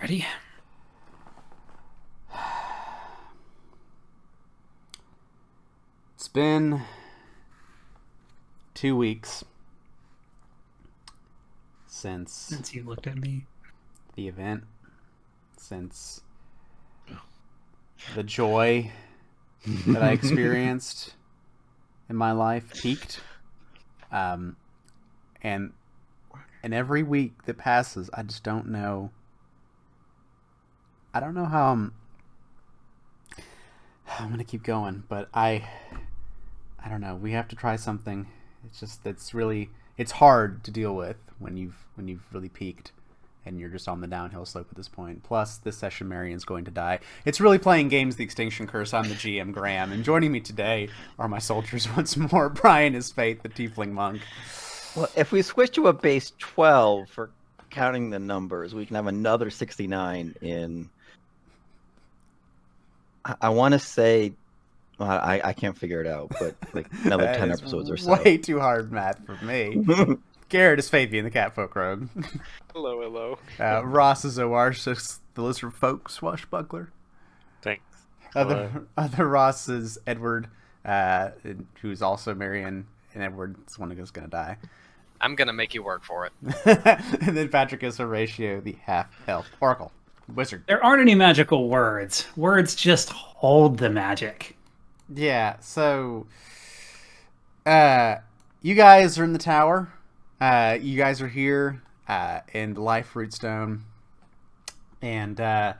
Ready? It's been 2 weeks since Since you looked at me. the event, since the joy that I experienced in my life peaked. Um, and and every week that passes, I just don't know. I don't know how I'm gonna keep going, but I don't know. We have to try something. It's hard to deal with when you've really peaked and you're just on the downhill slope at this point. Plus, this session Marion's going to die. It's really playing games. The Extinction Curse. I'm the GM Graham, and joining me today are my soldiers once more. Brian is Faith, the Tiefling monk. Well, if we switch to a base 12 for counting the numbers, we can have another 69 in. I want to say, well, I can't figure it out, but like another 10 episodes or so. Way too hard math for me. Garrett is Fabian, the Catfolk Rogue. Hello, hello. Ross is Oarsis, the Lizard Folk Swashbuckler. Thanks. Other Ross is Edward, who's also Marion, and Edward's one who's going to die. I'm gonna make you work for it. And then Patrick is Horatio, the half-elf Oracle Wizard. There aren't any magical words. Words just hold the magic. Yeah, so you guys are in the tower. You guys are here in the Life Rootstone. And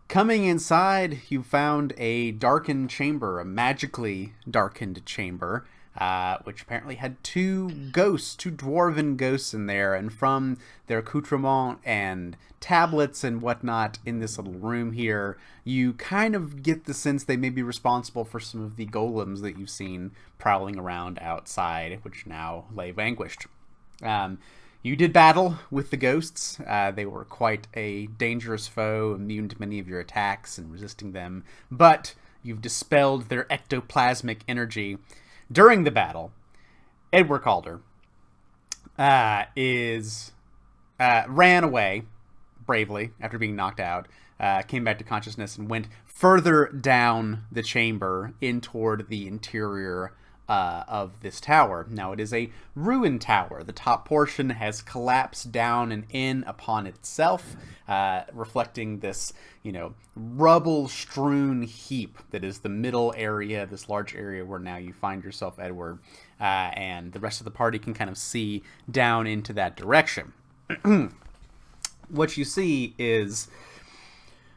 coming inside, you found a darkened chamber, a magically darkened chamber, which apparently had two dwarven ghosts in there, and from their accoutrement and tablets and whatnot in this little room here, you kind of get the sense they may be responsible for some of the golems that you've seen prowling around outside, which now lay vanquished. You did battle with the ghosts. They were quite a dangerous foe, immune to many of your attacks and resisting them, but you've dispelled their ectoplasmic energy. During the battle, Edward Calder ran away bravely after being knocked out, came back to consciousness, and went further down the chamber in toward the interior of this tower. Now, it is a ruined tower. The top portion has collapsed down and in upon itself, reflecting this, rubble-strewn heap that is the middle area, this large area where now you find yourself, Edward, and the rest of the party can kind of see down into that direction. What you see is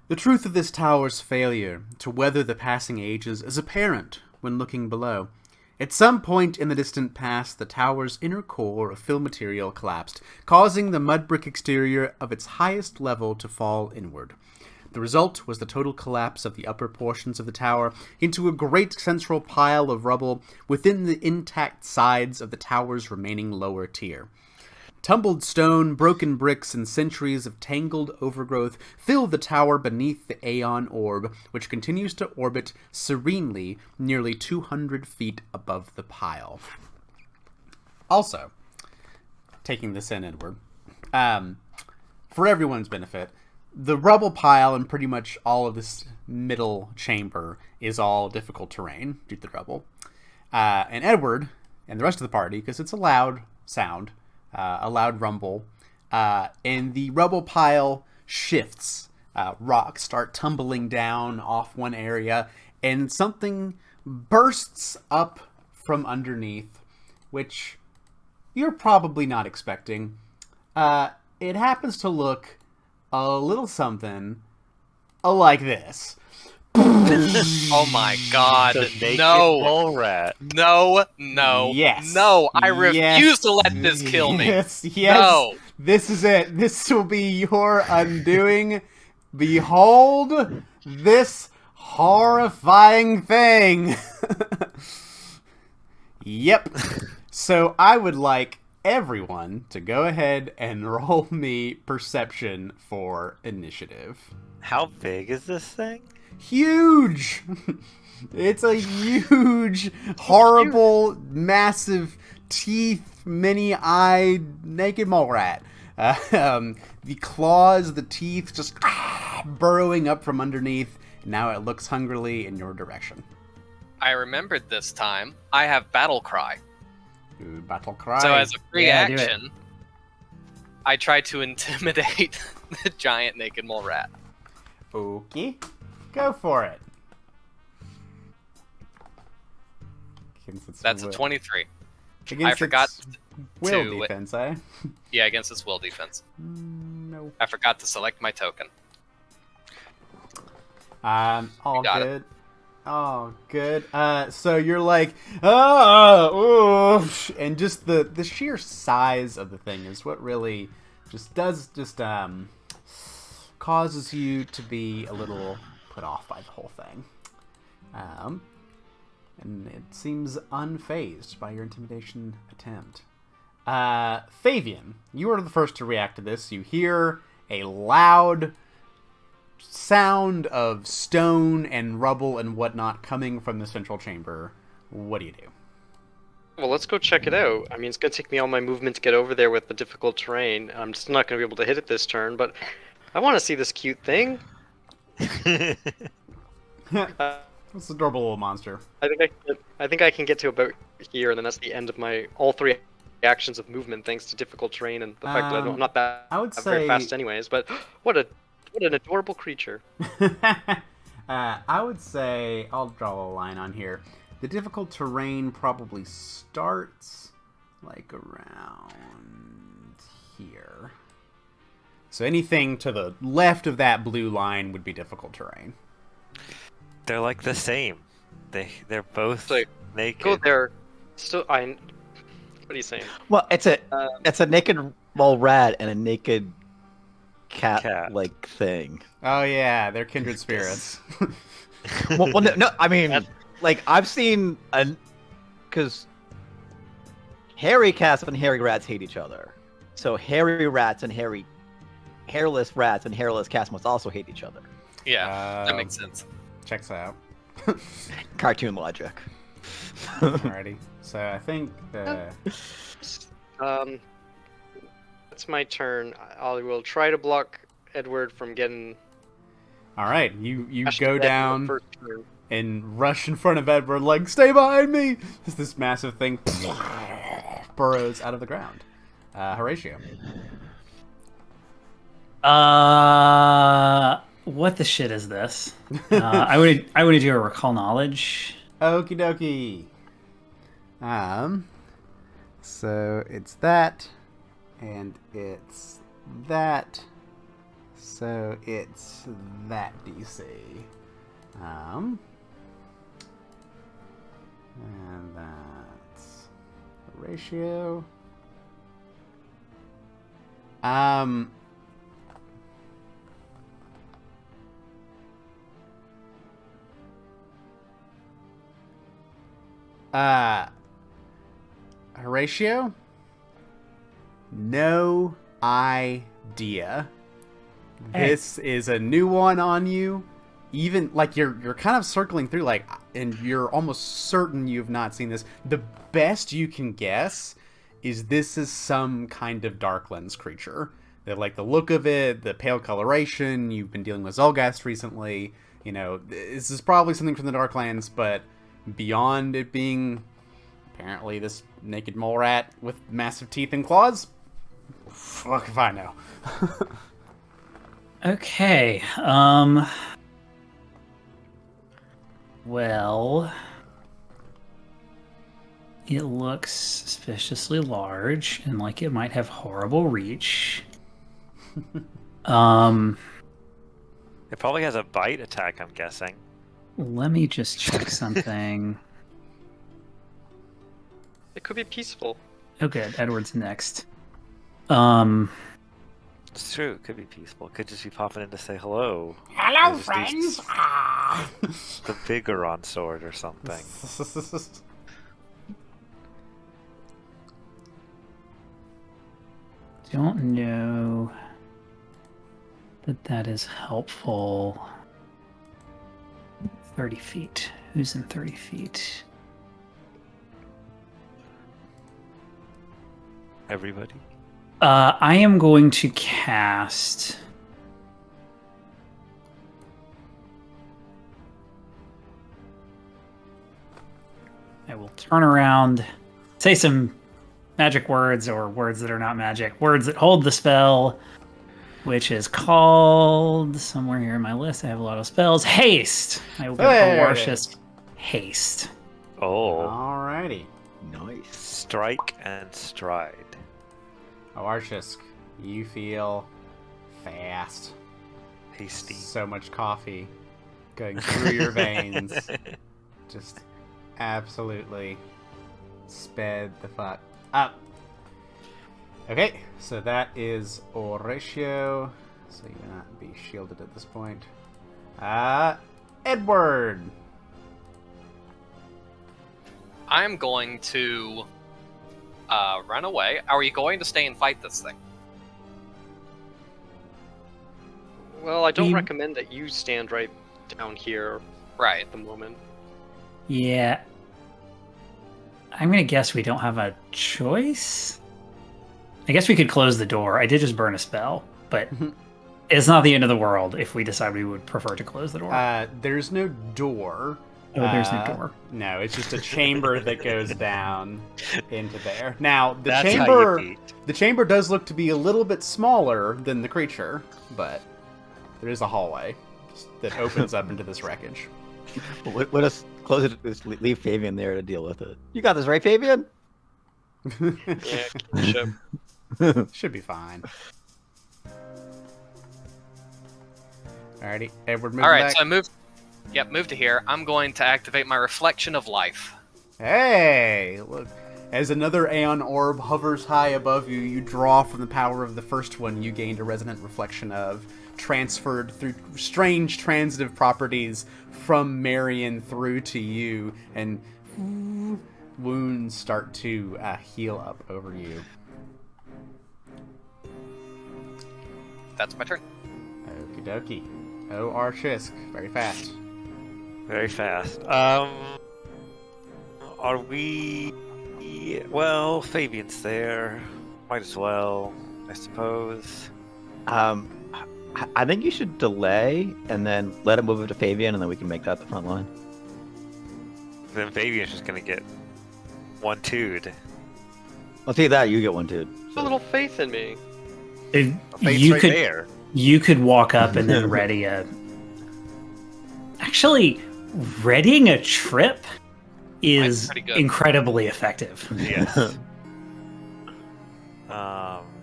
the truth of this tower's failure to weather the passing ages is apparent when looking below. At some point in the distant past, the tower's inner core of fill material collapsed, causing the mud brick exterior of its highest level to fall inward. The result was the total collapse of the upper portions of the tower into a great central pile of rubble within the intact sides of the tower's remaining lower tier. Tumbled stone, broken bricks, and centuries of tangled overgrowth fill the tower beneath the Aeon Orb, which continues to orbit serenely nearly 200 feet above the pile. Also, taking this in, Edward, for everyone's benefit, the rubble pile and pretty much all of this middle chamber is all difficult terrain due to the rubble. And Edward and the rest of the party, because it's a loud sound, a loud rumble, and the rubble pile shifts. Rocks start tumbling down off one area, and something bursts up from underneath, which you're probably not expecting. It happens to look a little something like this. Oh my god, no! Mole rat. No, Yes. no, I refuse Yes. to let this kill me. Yes, No. This is it. This will be your undoing. Behold this horrifying thing. Yep. So I would like everyone to go ahead and roll me perception for initiative. How big is this thing? Huge! It's a huge, horrible, massive teeth, many-eyed, naked mole rat. The claws, the teeth just burrowing up from underneath. Now it looks hungrily in your direction. I remembered this time. I have Battle Cry. Ooh, battle cry. So as a free Yeah, do it. action, I try to intimidate the giant naked mole rat. Okay. Go for it. That's a 23. Against I forgot its will to- defense, eh? Yeah, against its will defense. No. I forgot to select my token. All got it. good. Oh, good. So you're like, oh, and just the sheer size of the thing is what really causes you to be a little put off by the whole thing. And it seems unfazed by your intimidation attempt. Fabian, you are the first to react to this. You hear a loud sound of stone and rubble and whatnot coming from the central chamber. What do you do? Well, let's go check it out. I mean, it's going to take me all my movement to get over there with the difficult terrain. I'm just not going to be able to hit it this turn, but I want to see this cute thing. It's an adorable little monster. I think I can get to about here, and then that's the end of my all three actions of movement, thanks to difficult terrain and the fact that I'm not that I would very say fast, anyways. But what an adorable creature. I would say I'll draw a line on here. The difficult terrain probably starts like around here. So anything to the left of that blue line would be difficult terrain. They're like the same. They're both Like, naked. Go there. Still, what are you saying? Well, it's a naked mole rat and a naked cat like thing. Oh yeah, they're kindred spirits. well, no, I mean, like I've seen because hairy cats and hairy rats hate each other. So hairy rats and hairless rats and hairless cats must also hate each other. Yeah, that makes sense. Checks out. Cartoon logic. Alrighty. So I think It's my turn. I will try to block Edward from getting. all right, you Ash go to bed in the down first turn. and rush in front of Edward like, stay behind me! As this massive thing burrows out of the ground. Horatio. What the shit is this? I would do a recall knowledge. Okie dokie. So it's that, and it's that, so it's that DC. And that's the ratio. Horatio? No idea. Hey. This is a new one on you. Even like you're kind of circling through like, and you're almost certain you've not seen this. The best you can guess is this is some kind of Darklands creature. That like the look of it, the pale coloration. You've been dealing with Zolgast recently. You know, this is probably something from the Darklands, but beyond it being apparently this naked mole rat with massive teeth and claws, fuck if I know. Okay. Well, it looks suspiciously large and like it might have horrible reach. It probably has a bite attack, I'm guessing. Let me just check something. It could be peaceful. Oh, good. Edward's next. It's true, it could be peaceful. It could just be popping in to say hello. Hello, Or just friends. The Bigoron sword or something. Don't know that is helpful. 30 feet. Who's in 30 feet? Everybody. I am going to cast. I will turn around, say some magic words or words that are not magic, words that hold the spell, which is called somewhere here in my list. I have a lot of spells. Haste. I will give There it Warshist haste. Oh, Alrighty. Nice. strike and stride. Arshisk, you feel fast. Hasty. So much coffee going through your veins. Just absolutely sped the fuck up. Okay, so that is Horatio. So you will not be shielded at this point. Edward. I'm going to run away. Are you going to stay and fight this thing? Well, I don't You- recommend that you stand right down here Right. at the moment. Yeah. I'm going to guess we don't have a choice. I guess we could close the door. I did just burn a spell, but it's not the end of the world if we decide we would prefer to close the door. There's no door. Oh, there's no door. No, it's just a chamber that goes down into there. Now, the That's chamber how you beat. the chamber does look to be a little bit smaller than the creature, but there is a hallway that opens up into this wreckage. Let us close it. Just leave Fabian there to deal with it. You got this, right, Fabian? Yeah, kinship. Should be fine. Alrighty, Edward, move All right, back. so I moved. Yep, move to here. I'm going to activate my Reflection of Life. Hey, look. As another Aeon orb hovers high above you, you draw from the power of the first one you gained a resonant reflection of, transferred through strange transitive properties from Marion through to you, and wounds start to heal up over you. That's my turn. Okie dokie. Oh, Arshisk, very fast. Very fast. Are we? Well, Fabian's there. Might as well, I suppose. I think you should delay and then let him move it to Fabian, and then we can make that the front line. Then Fabian's just gonna get 1-2'd. I'll tell you that, you get one, dude. Have a little faith in me. Fate's You right could there. you could walk up and then ready a. Actually, readying a trip is pretty good. incredibly effective, Yes.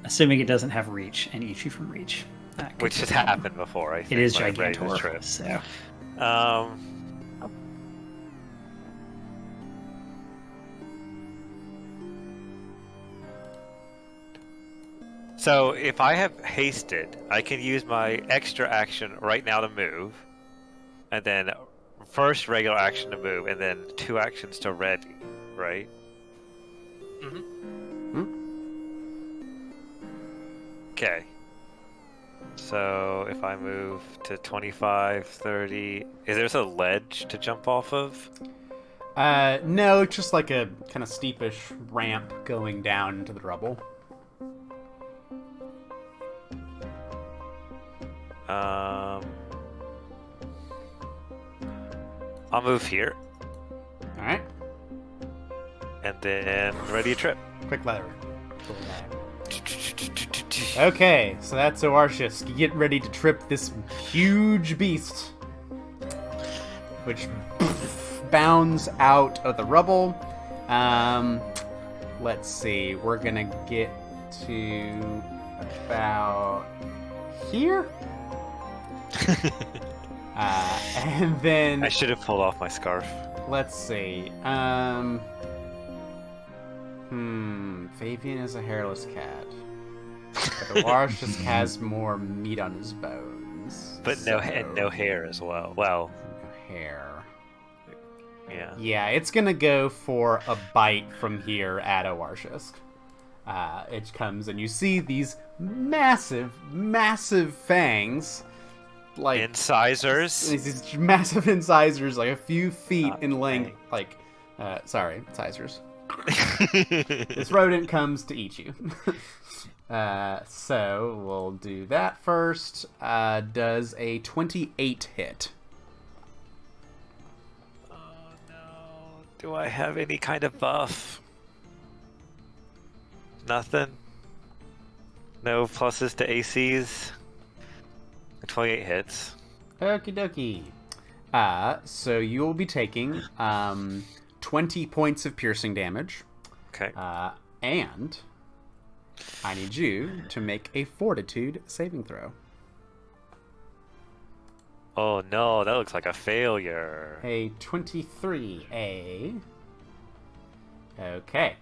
assuming it doesn't have reach and eat you from reach. That could Which be has a problem. happened before, I think. It is when I've read this Gigantor. trip. So. So if I have hasted, I can use my extra action right now to move, and then first regular action to move, and then 2 actions to ready, right? Okay. So if I move to 25, 30, is there a ledge to jump off of? No, it's just like a kind of steepish ramp going down into the rubble. I'll move here, Alright, and then ready a trip. quick letter. Okay, so that's Oarshisk. Get ready to trip this huge beast, which bounds out of the rubble. Let's see, we're gonna get to about here. And then I should have pulled off my scarf. let's see. Fabian is a hairless cat. But Awash just has more meat on his bones. But no hair as well. Well, No hair. yeah. Yeah, it's gonna go for a bite from here at Oarshisk. It comes and you see these massive, massive fangs. Like Incisors. these massive incisors, like a few feet Not in length. fangs. Like, sorry, incisors. This rodent comes to eat you. So we'll do that first. Does a 28 hit? Oh no. Do I have any kind of buff? Nothing? No pluses to ACs? 28 hits. Okie dokie. So you will be taking 20 points of piercing damage. Okay. And I need you to make a fortitude saving throw. Oh no, that looks like a failure. A 23. Okay.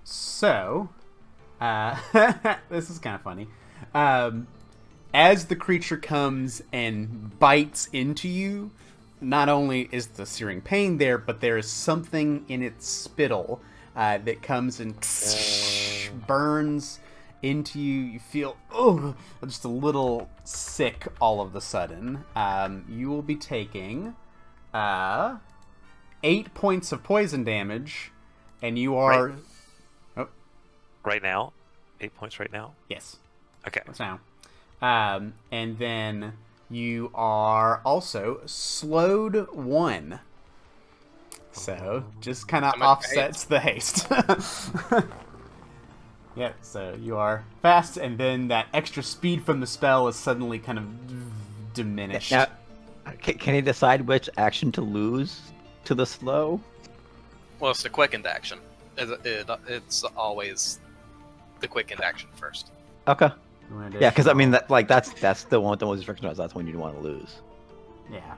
So, this is kind of funny. As the creature comes and bites into you, not only is the searing pain there, but there is something in its spittle that comes and burns into you. You feel just a little sick all of a sudden. You will be taking 8 points of poison damage, and you are... Right now? 8 points right now? Yes. Okay. What's now? And then you are also slowed 1. So, just kind of offsets the haste. Yeah, so you are fast, and then that extra speed from the spell is suddenly kind of diminished. Now, can he decide which action to lose to the slow? Well, it's the quickened action. It's always the quickened action first. Okay. Yeah, because I mean that's the one with the most restrictions. That's when you want to lose. Yeah.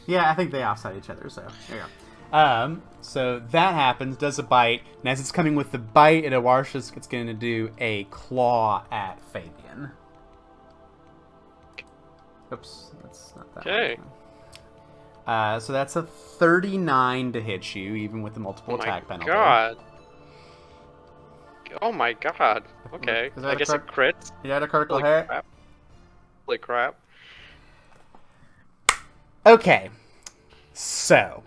Yeah, I think they offset each other. So there you go. So that happens. Does a bite, and as it's coming with the bite, it's going to do a claw at Fabian. Oops, that's not that. Okay. One. So that's a 39 to hit you, even with the multiple attack penalty. God. Oh my god. Okay. Is that I a guess it crits. You had a critical Holy hit? crap. Holy crap. Okay. So,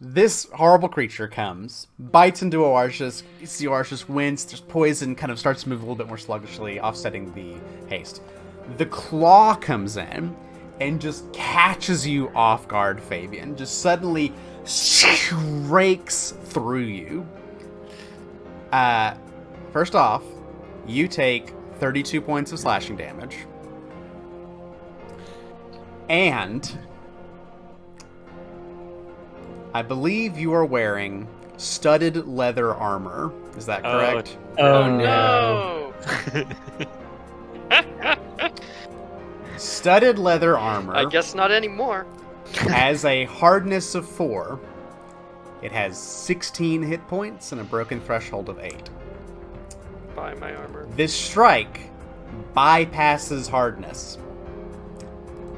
this horrible creature comes, bites into Oartius. You see Oartius wince. There's poison, kind of starts to move a little bit more sluggishly, offsetting the haste. The claw comes in and just catches you off guard, Fabian. Just suddenly rakes through you. First off, you take 32 points of slashing damage. And I believe you are wearing studded leather armor. Is that correct? Oh no. Studded leather armor. I guess not anymore. Has a hardness of 4. It has 16 hit points and a broken threshold of 8. Buy my armor. This strike bypasses hardness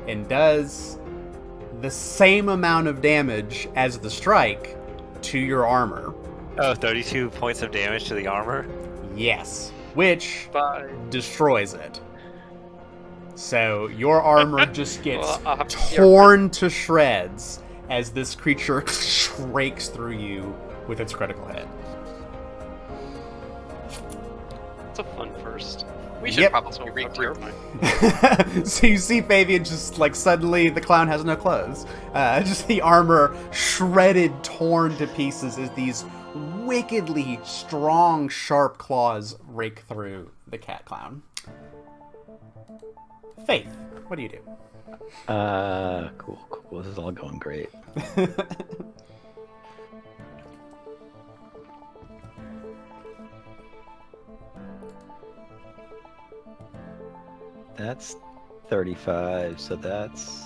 and does the same amount of damage as the strike to your armor. Oh, 32 points of damage to the armor? Yes, which Bye. destroys it. So your armor just gets Well, I'll have to see torn to shreds as this creature rakes through you with its critical hit. It's a fun first. We should Yep. probably regroup. Terrifying. So you see Fabian just like suddenly the clown has no clothes. Just the armor shredded, torn to pieces as these wickedly strong, sharp claws rake through the cat clown. Faith, what do you do? Cool. This is all going great. That's 35, so that's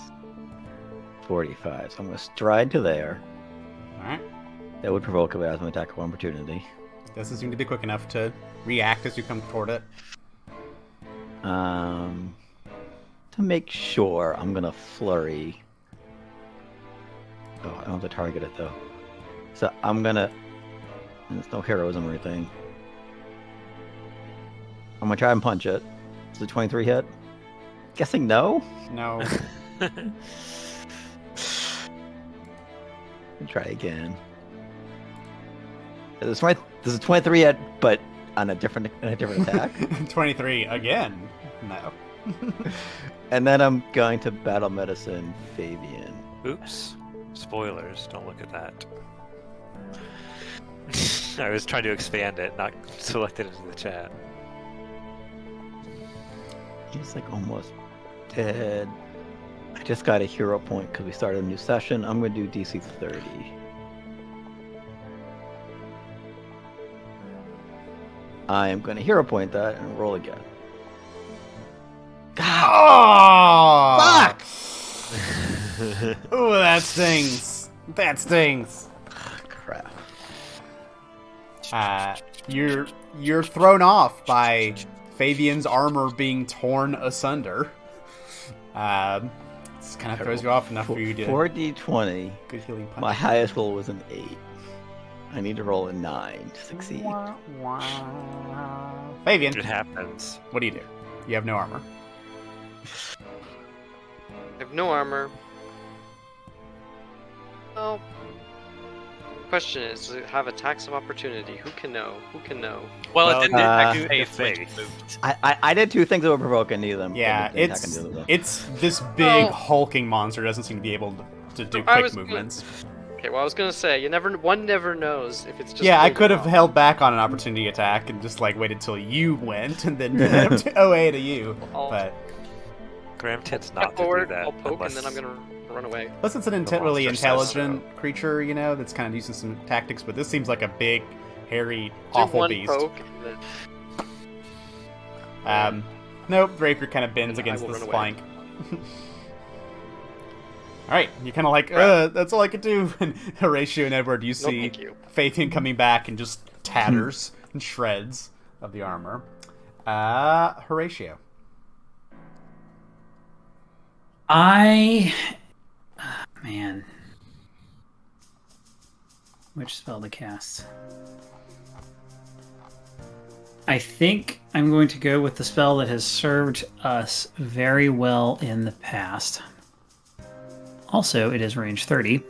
45. So I'm gonna stride to there. Alright. That would provoke a Basma attack of opportunity. Doesn't seem to be quick enough to react as you come toward it. To make sure, I'm gonna flurry. Oh, I don't have to target it though. So I'm gonna. And there's no heroism or anything. I'm gonna try and punch it. Is it 23 hit? Guessing no. No. Try again. This is 23 but on a different attack. 23 again. No. And then I'm going to battle medicine Fabian. Oops. Spoilers. Don't look at that. I was trying to expand it, not select it into the chat. He's like almost dead. I just got a hero point because we started a new session. I'm going to do DC 30. I am going to hero point that and roll again. Oh! Fuck! Ooh, that stings. That stings. Crap. You're thrown off by Fabian's armor being torn asunder. This kind of throws you off enough for you to 4d20. good healing punch. My highest roll was an 8. I need to roll a 9 to succeed. Fabian, It happens. what do? You have no armor. I have no armor. Well, question is, does it have attacks of opportunity? Who can know? Who can know? Well, Well, it didn't attack do Faith when it Faith. moved. I did 2 things that would provoke any of them. Yeah, but didn't attack any of them. it's this big Oh. hulking monster doesn't seem to be able to do I quick was gonna- movements. Okay, well I was gonna say, one never knows if it's just. Yeah, I holding could have off. held back on an opportunity attack and just like waited till you went and then OA to you. I'll But Graham tends step not to do forward, that I'll poke, unless... and then I'm gonna run away. plus it's an The really monster says intelligent creature, you know, that's kind of using some tactics. But this seems like a big, hairy, Do awful one beast. poke, and then Nope, Rapier kind of bends And I against will this run flank. Alright, you're kind of like, that's all I could do. And Horatio and Edward, you no, see thank you. Faithian coming back and just tatters and shreds of the armor. Horatio. Man. Which spell to cast? I think I'm going to go with the spell that has served us very well in the past. Also, it is range 30.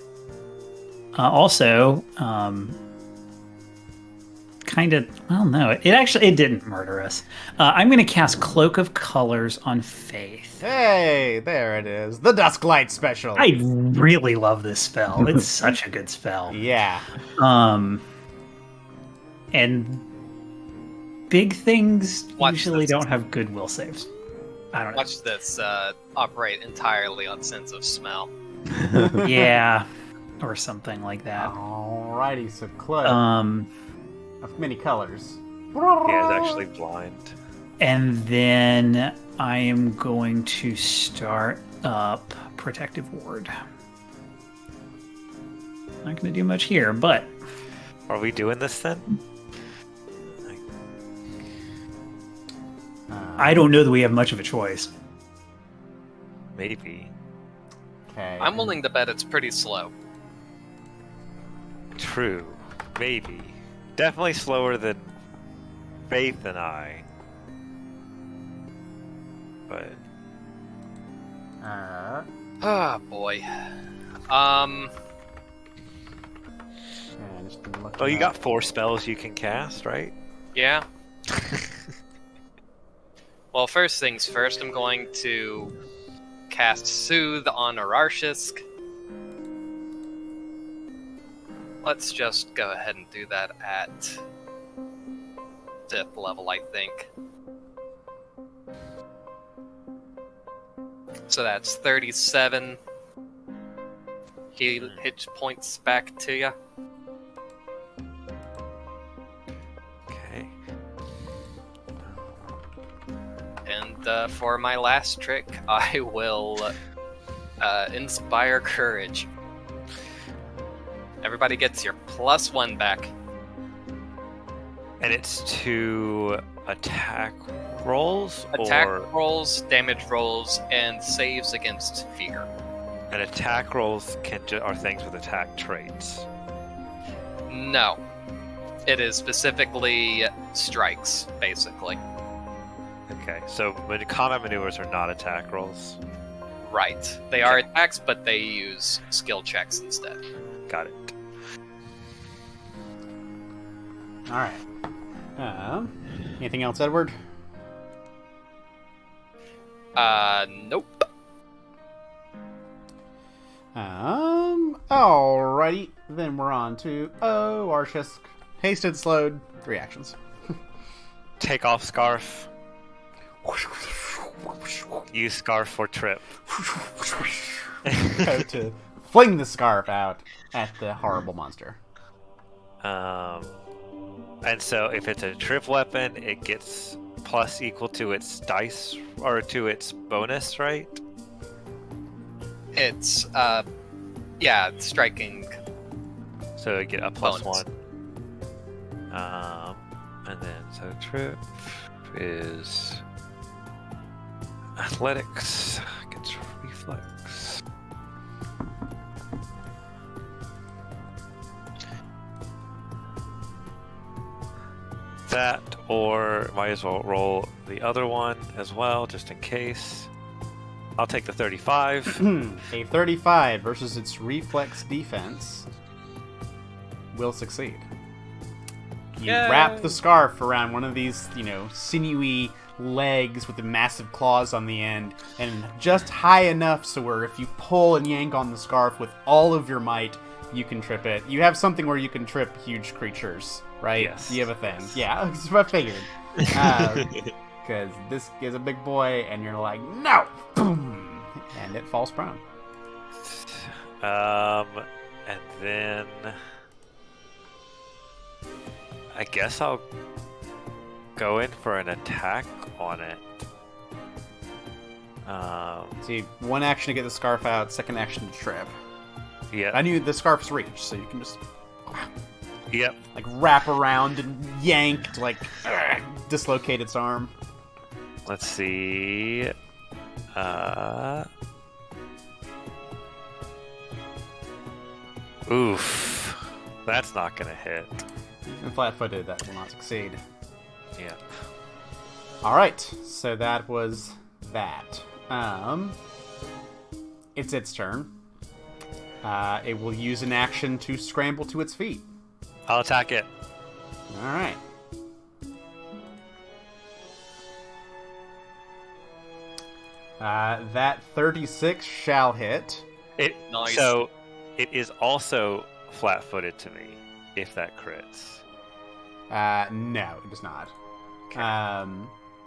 Kind of, well, no, it didn't murder us. I'm going to cast Cloak of Colors on Faith. Hey, there it is. The Dusklight special. I really love this spell. It's such a good spell. Yeah. And big things Watch usually this. don't have good will saves. I don't know. Watch this operate entirely on sense of smell. Yeah, or something like that. Alrighty, so Cloak of many colors. Yeah, it's actually blind. And then I am going to start up Protective Ward. Not going to do much here, but Are we doing this then? I don't know that we have much of a choice. Maybe. Okay. I'm willing to bet it's pretty slow. True. Maybe. Definitely slower than Faith and I. But Ah, boy. oh, you got 4 spells you can cast, right? Yeah. Well, first things first, I'm going to cast Soothe on Ararshisk. Let's just go ahead and do that at 5th level, I think. So that's 37. Heal hit points back to you. Okay. And for my last trick, I will inspire courage. Everybody gets your +1 back. And it's to attack rolls? Attack or... rolls, damage rolls, and saves against fear. And attack rolls are things with attack traits. No. It is specifically strikes, basically. Okay, so combat maneuvers are not attack rolls. Right. They are attacks, but they use skill checks instead. Got it. All right. Anything else, Edward? Nope. Alrighty. Then we're on to Arshis. Hasted, slowed, 3 actions. Take off scarf. Use scarf for trip. Go to fling the scarf out at the horrible monster. And so if it's a trip weapon, it gets plus equal to its dice or to its bonus, right? It's striking. So you get a plus Bonus. 1. And then so trip is athletics, gets reflex. That, or might as well roll the other one as well, just in case. I'll take the 35. A 35 versus its reflex defense will succeed. You Yay. wrap the scarf around one of these, sinewy legs with the massive claws on the end, and just high enough so where if you pull and yank on the scarf with all of your might, you can trip it. You have something where you can trip huge creatures, right? Yes. You have a thing. Yeah, that's what I figured. Because this is a big boy, and you're like, no! Boom! And it falls prone. And then I guess I'll go in for an attack on it. See, 1 action to get the scarf out, 2nd action to trip. Yeah. I knew the scarf's reach, so you can just Yep. wrap around and yank to dislocate its arm. Let's see. Oof. That's not gonna hit. And flat-footed, that will not succeed. Yeah. All right, so that was that. It's its turn. It will use an action to scramble to its feet. I'll attack it. All right. That 36 shall hit. Nice. So it is also flat-footed to me if that crits. No, it does not.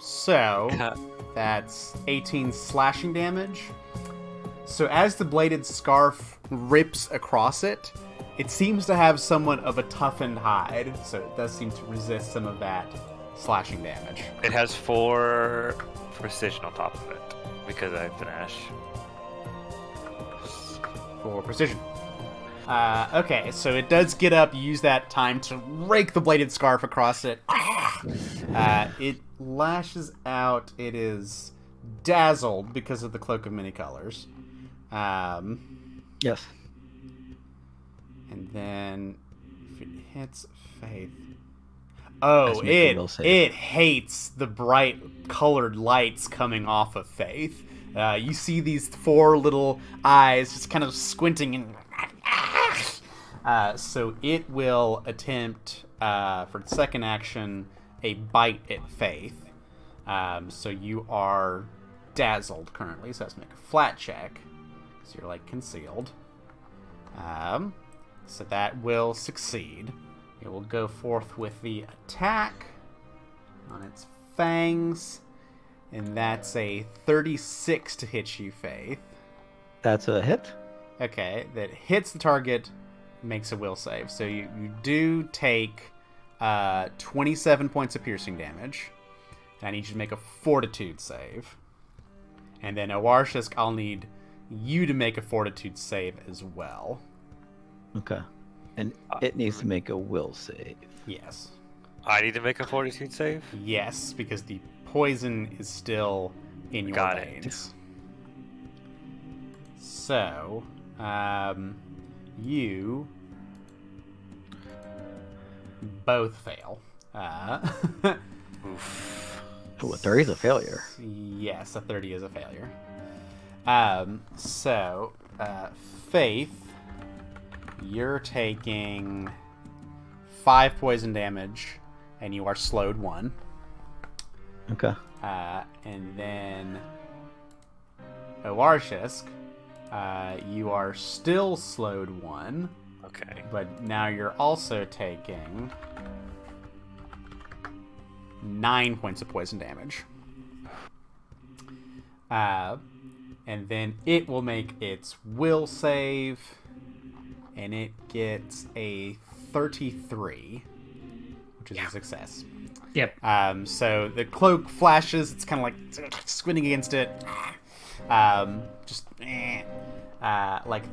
So that's 18 slashing damage. So as the bladed scarf rips across it, it seems to have somewhat of a toughened hide, so it does seem to resist some of that slashing damage. It has 4 precision on top of it because I finish. For precision. Okay, so it does get up, use that time to rake the bladed scarf across it. It lashes out. It is dazzled because of the cloak of many colors. Yes. And then if it hits Faith. Let's make a will save. It hates the bright colored lights coming off of Faith. You see these 4 little eyes just kind of squinting and so it will attempt for its 2nd action a bite at Faith. So you are dazzled currently, so let's make a flat check. So you're concealed. So that will succeed. It will go forth with the attack on its fangs. And that's a 36 to hit you, Faith. That's a hit. Okay, that hits the target, makes a will save. So you do take 27 points of piercing damage. And I need you to make a fortitude save. And then Owarshisk, I'll need you to make a fortitude save as well. Okay. And it needs to make a will save. Yes. I need to make a fortitude save? Yes, because the poison is still in your Got it. veins. So, you both fail. Oof. Oh, a 30 is a failure. Yes, a 30 is a failure. So, Faith, you're taking 5 poison damage, and you are slowed 1. Okay. And then Oarshisk, you are still slowed 1, Okay. but now you're also taking 9 points of poison damage. And then it will make its will save, and it gets a 33, which is a success. Yep. So the cloak flashes. It's kind of like squinting against it. Like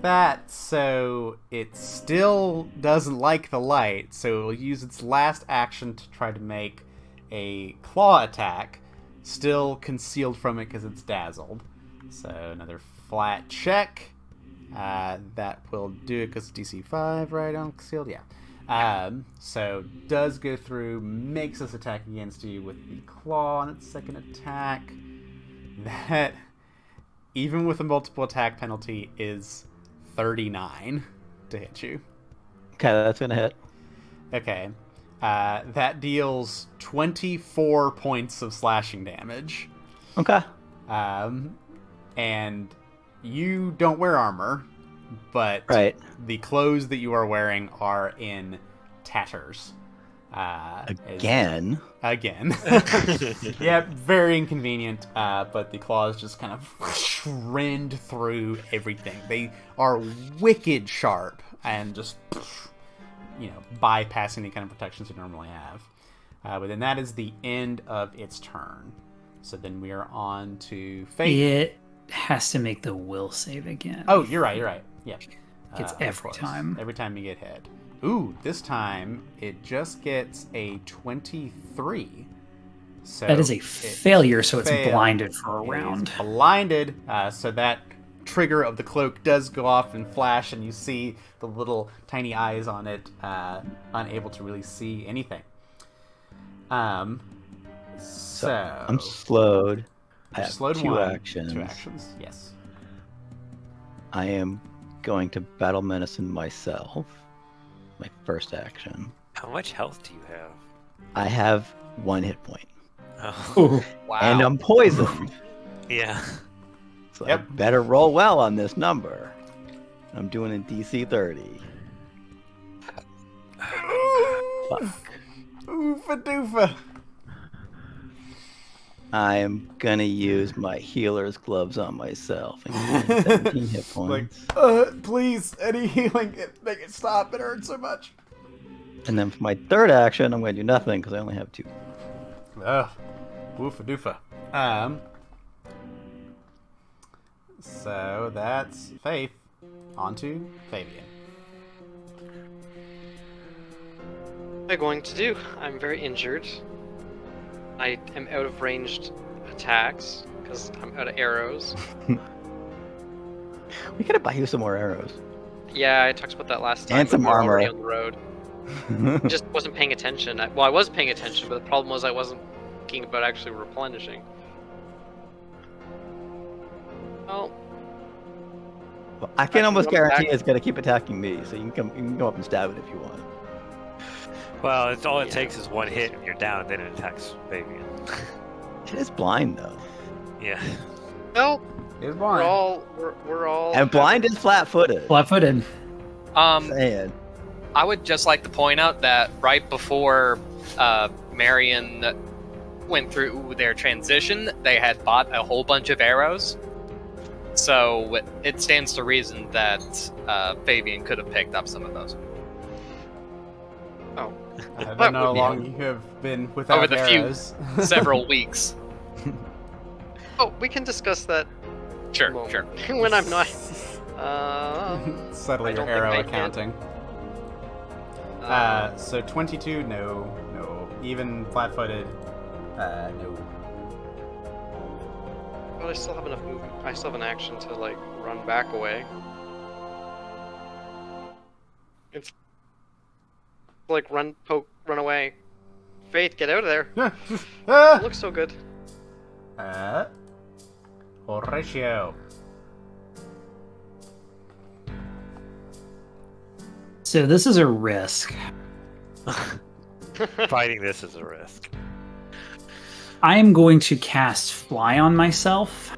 that. So it still doesn't like the light. So it will use its last action to try to make a claw attack, still concealed from it because it's dazzled. So another flat check. That will do it because DC 5, right? On concealed, yeah. So does go through, makes this attack against you with the claw on its second attack. That, even with a multiple attack penalty, is 39 to hit you. Okay, that's gonna hit. Okay. That deals 24 points of slashing damage. Okay. And you don't wear armor, but Right. the clothes that you are wearing are in tatters. Again. Again. Yeah, very inconvenient, but the claws just kind of rend through everything. They are wicked sharp and just, bypassing the kind of protections you normally have. But then that is the end of its turn. So then we are on to Faith. It has to make the will save again. Oh, you're right. Yeah. It's Of every course. time. Every time you get hit. Ooh, this time it just gets a 23. So That is a failure, so it's failed. blinded for a It is round. blinded, so that trigger of the cloak does go off and flash, and you see the little tiny eyes on it, unable to really see anything. So I'm slowed. I you're have slowed 2 1. actions. 2 actions, yes. I am going to battle medicine myself. My first action. How much health do you have? I have 1 hit point. Oh, Ooh. Wow. And I'm poisoned. yeah. So Yep. I better roll well on this number. I'm doing a DC 30. Fuck. Oofa doofa. I am gonna use my healer's gloves on myself and gain 17 hit points. Please, any healing, make it stop. It hurts so much. And then for my third action, I'm gonna do nothing because I only have 2. Ugh. Woofa doofa. So that's Faith. On to Fabian. What am I going to do? I'm very injured. I am out of ranged attacks because I'm out of arrows. We gotta buy you some more arrows. Yeah, I talked about that last time. And some but we were already armor. on the road. I just wasn't paying attention. I was paying attention, but the problem was I wasn't thinking about actually replenishing. Well, Well, I can almost run guarantee back. it's gonna keep attacking me, so you can go up and stab it if you want. Well, it's all it Yeah. takes is 1 hit and you're down, and then it attacks Fabian. It is blind though. Yeah. no, It's we're all. And blind is flat-footed. Flat-footed. Saying. I would just like to point out that right before Marion went through their transition, they had bought a whole bunch of arrows. So it stands to reason that Fabian could have picked up some of those. Oh, I don't That know how would be long you have been without Over the few- arrows. Several weeks. oh, we can discuss that Sure, moment sure. when I'm not. Settle I your don't think arrow I did. accounting. So 22, no. Even flat-footed, no. Well, I still have enough movement. I still have an action to run back away. It's like run, poke, run away. Faith, get out of there. It looks so good. Horatio. So this is a risk. Fighting this is a risk. I am going to cast Fly on myself.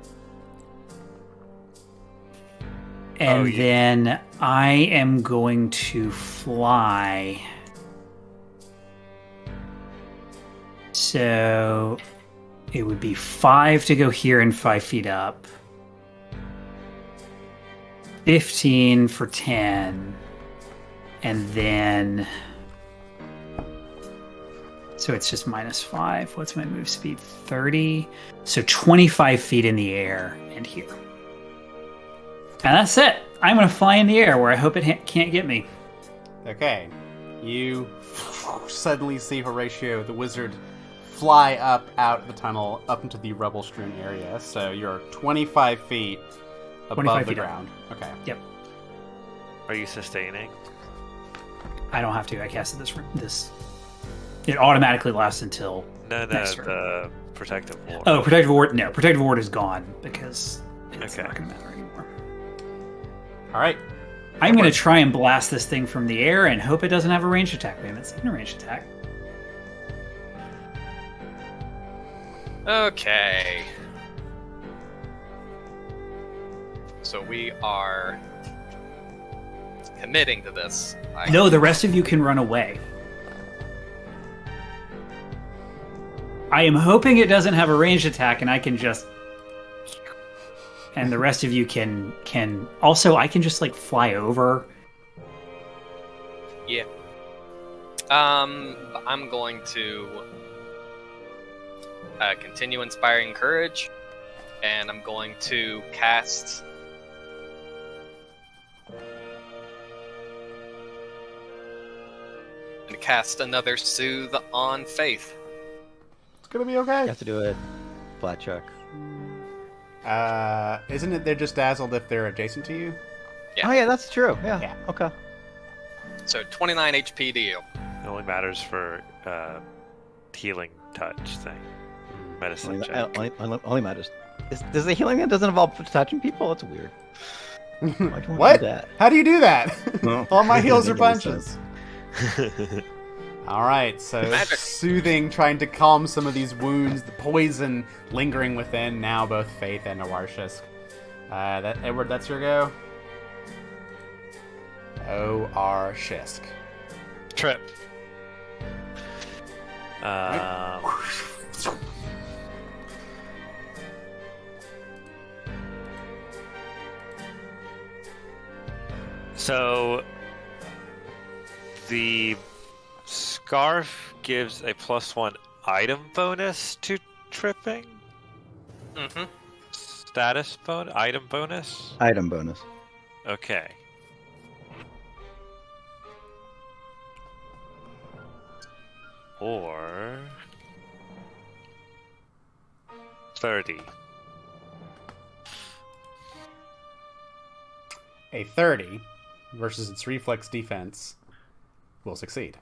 And then I am going to fly. So it would be 5 to go here and 5 feet up. 15 for 10. And then... So it's just -5. What's my move speed? 30. So 25 feet in the air and here. And that's it. I'm going to fly in the air where I hope it can't get me. Okay. You suddenly see Horatio, the wizard, fly up out of the tunnel, up into the rubble-strewn area. So you're 25 feet above 25 the feet up. ground. Okay. Yep. Are you sustaining? I don't have to. I casted this. It automatically lasts until No, next turn. the protective ward. Oh, protective ward. No, protective ward is gone because it's Okay. not going to matter anymore. All right. I'm going to try and blast this thing from the air and hope it doesn't have a ranged attack. We haven't seen a ranged attack. Okay. So we are committing to this. No, the rest of you can run away. I am hoping it doesn't have a ranged attack and I can just... And the rest of you can... Also, I can just, like, fly over. Yeah. I'm going to continue inspiring courage, and I'm going to cast. Another soothe on Faith. It's going to be okay. You have to do a flat check. Isn't it they're just dazzled if they're adjacent to you? Yeah. Oh yeah, that's true. Yeah. Yeah. Okay. So 29 HP to you. It only matters for healing touch thing. Medicine Only, check. only matters. Does the healing that doesn't involve touching people? That's weird. Why do you want What? to do that? How do you do that? No. All my heals are Doesn't make any punches. All right, so Magic. soothing, trying to calm some of these wounds, the poison lingering within now both Faith and Awarshisk. Edward, that's your go. Shisk. Trip. So the scarf gives a +1 item bonus to tripping. Mm-hmm. Status bonus, item bonus. Item bonus. Okay. Or 30. A 30 versus its reflex defense will succeed.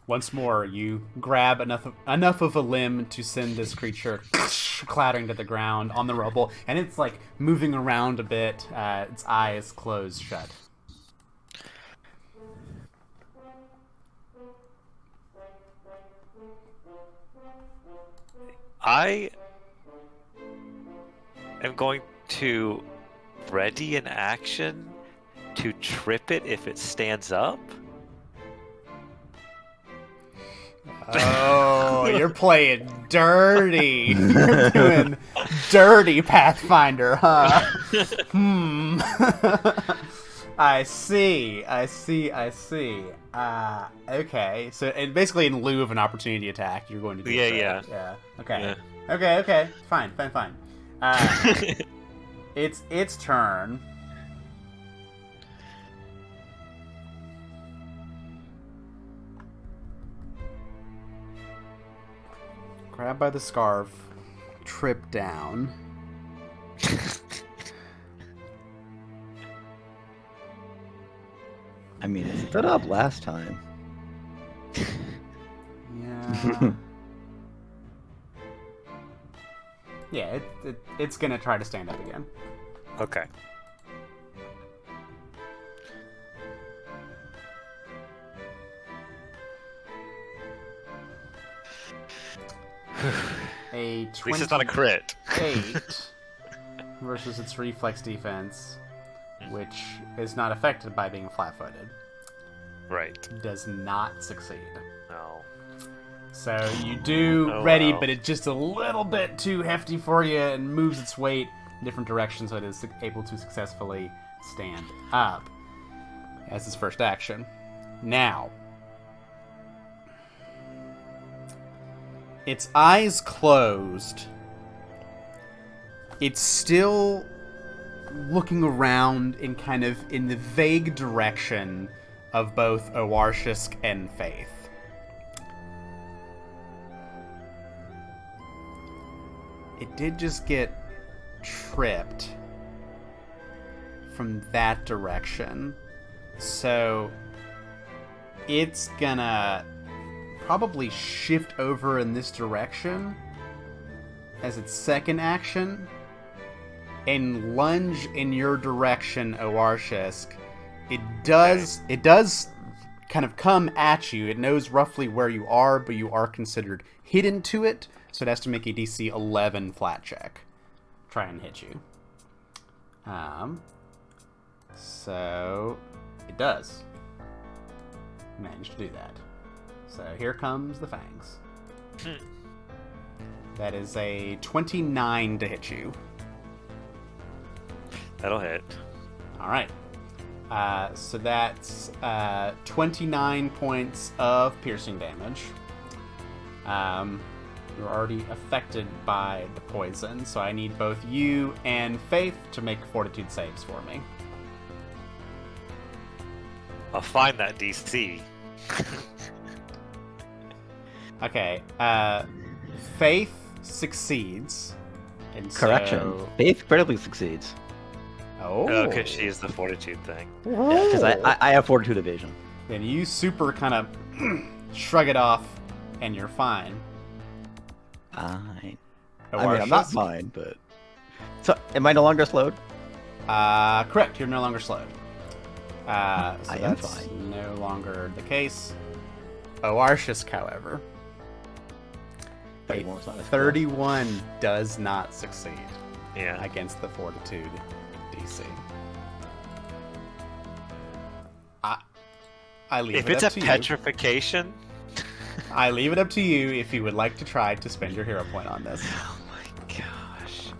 Once more, you grab enough of a limb to send this creature clattering to the ground on the rubble, and it's like moving around a bit, its eyes closed shut. I am going to ready an action to trip it if it stands up. Oh, you're playing dirty. You're doing dirty Pathfinder, huh? I see. Okay. So, and basically, in lieu of an opportunity attack, you're going to do Yeah. Okay. Yeah. Okay. Fine. It's its turn. Grab by the scarf, trip down. I mean, it stood up last time. Yeah. Yeah, it's gonna try to stand up again. Okay. A At least it's not a crit. 8 versus its reflex defense, which is not affected by being flat-footed. Right. Does not succeed. No. So you do Oh, ready, wow. but it's just a little bit too hefty for you and moves its weight in different directions, so it is able to successfully stand up as its first action. Now, its eyes closed. It's still looking around in kind of in the vague direction of both Owarshisk and Faith. It did just get tripped from that direction. So it's gonna probably shift over in this direction as its second action and lunge in your direction, Owarshisk. It does kind of come at you. It knows roughly where you are, but you are considered hidden to it, so it has to make a DC 11 flat check. Try and hit you. So it does manage to do that. So here comes the fangs. That is a 29 to hit you. That'll hit. All right. So that's 29 points of piercing damage. You're already affected by the poison, so I need both you and Faith to make fortitude saves for me. I'll find that DC. Okay. Faith succeeds. And Correction. So... Faith critically succeeds. Oh. because she is the fortitude thing. Yeah, because I have fortitude evasion. Then you super kind of shrug it off, and you're fine. Fine. Oh, I mean, I'm not Owarshisk? fine, but... So, am I no longer slowed? Correct. You're no longer slowed. So I am that's fine. no longer the case. Owarshisk, however, 31 is not as 31 does not succeed Yeah. against the fortitude DC. I leave If it it's up a to you. petrification, I leave it up to you if you would like to try to spend your hero point on this. oh my gosh,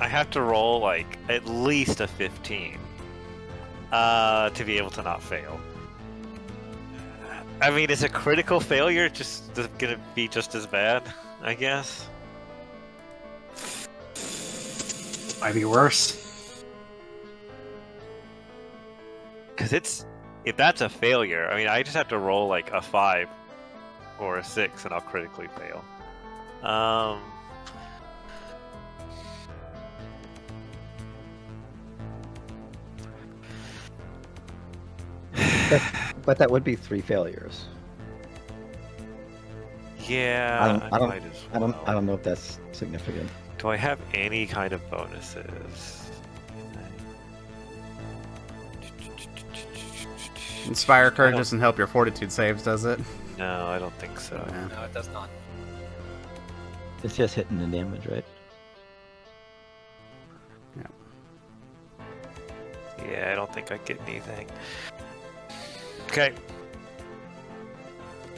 I have to roll like at least a 15 to be able to not fail. I mean, is a critical failure just gonna be just as bad? I guess. Might be worse. Because if that's a failure, I mean, I just have to roll like a 5 or a 6 and I'll critically fail. But that would be 3 failures. Yeah, I might as I well. don't know if that's significant. Do I have any kind of bonuses? Inspire Courage I don't- doesn't help your fortitude saves, does it? No, I don't think so. Yeah. No, it does not. It's just hitting the damage, right? Yeah, I don't think I get anything. Okay.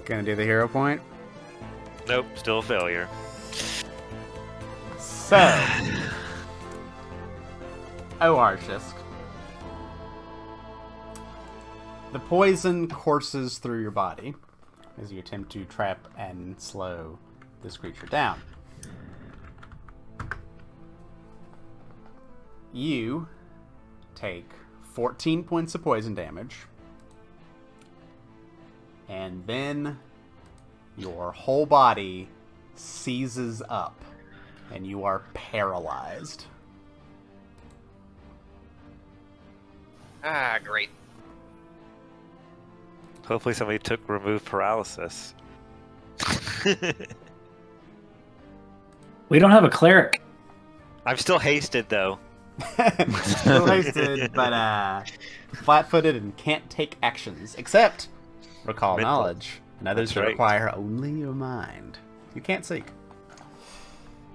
Gonna do the hero point. Nope, still a failure. So, Owarshisk. The poison courses through your body as you attempt to trap and slow this creature down. You take 14 points of poison damage, and then your whole body seizes up, and you are paralyzed. Ah, great. Hopefully somebody took remove paralysis. We don't have a cleric. I'm still hasted though. Still hasted, but flat-footed and can't take actions, except recall Mental. knowledge, and others That's that right. require only your mind. You can't seek.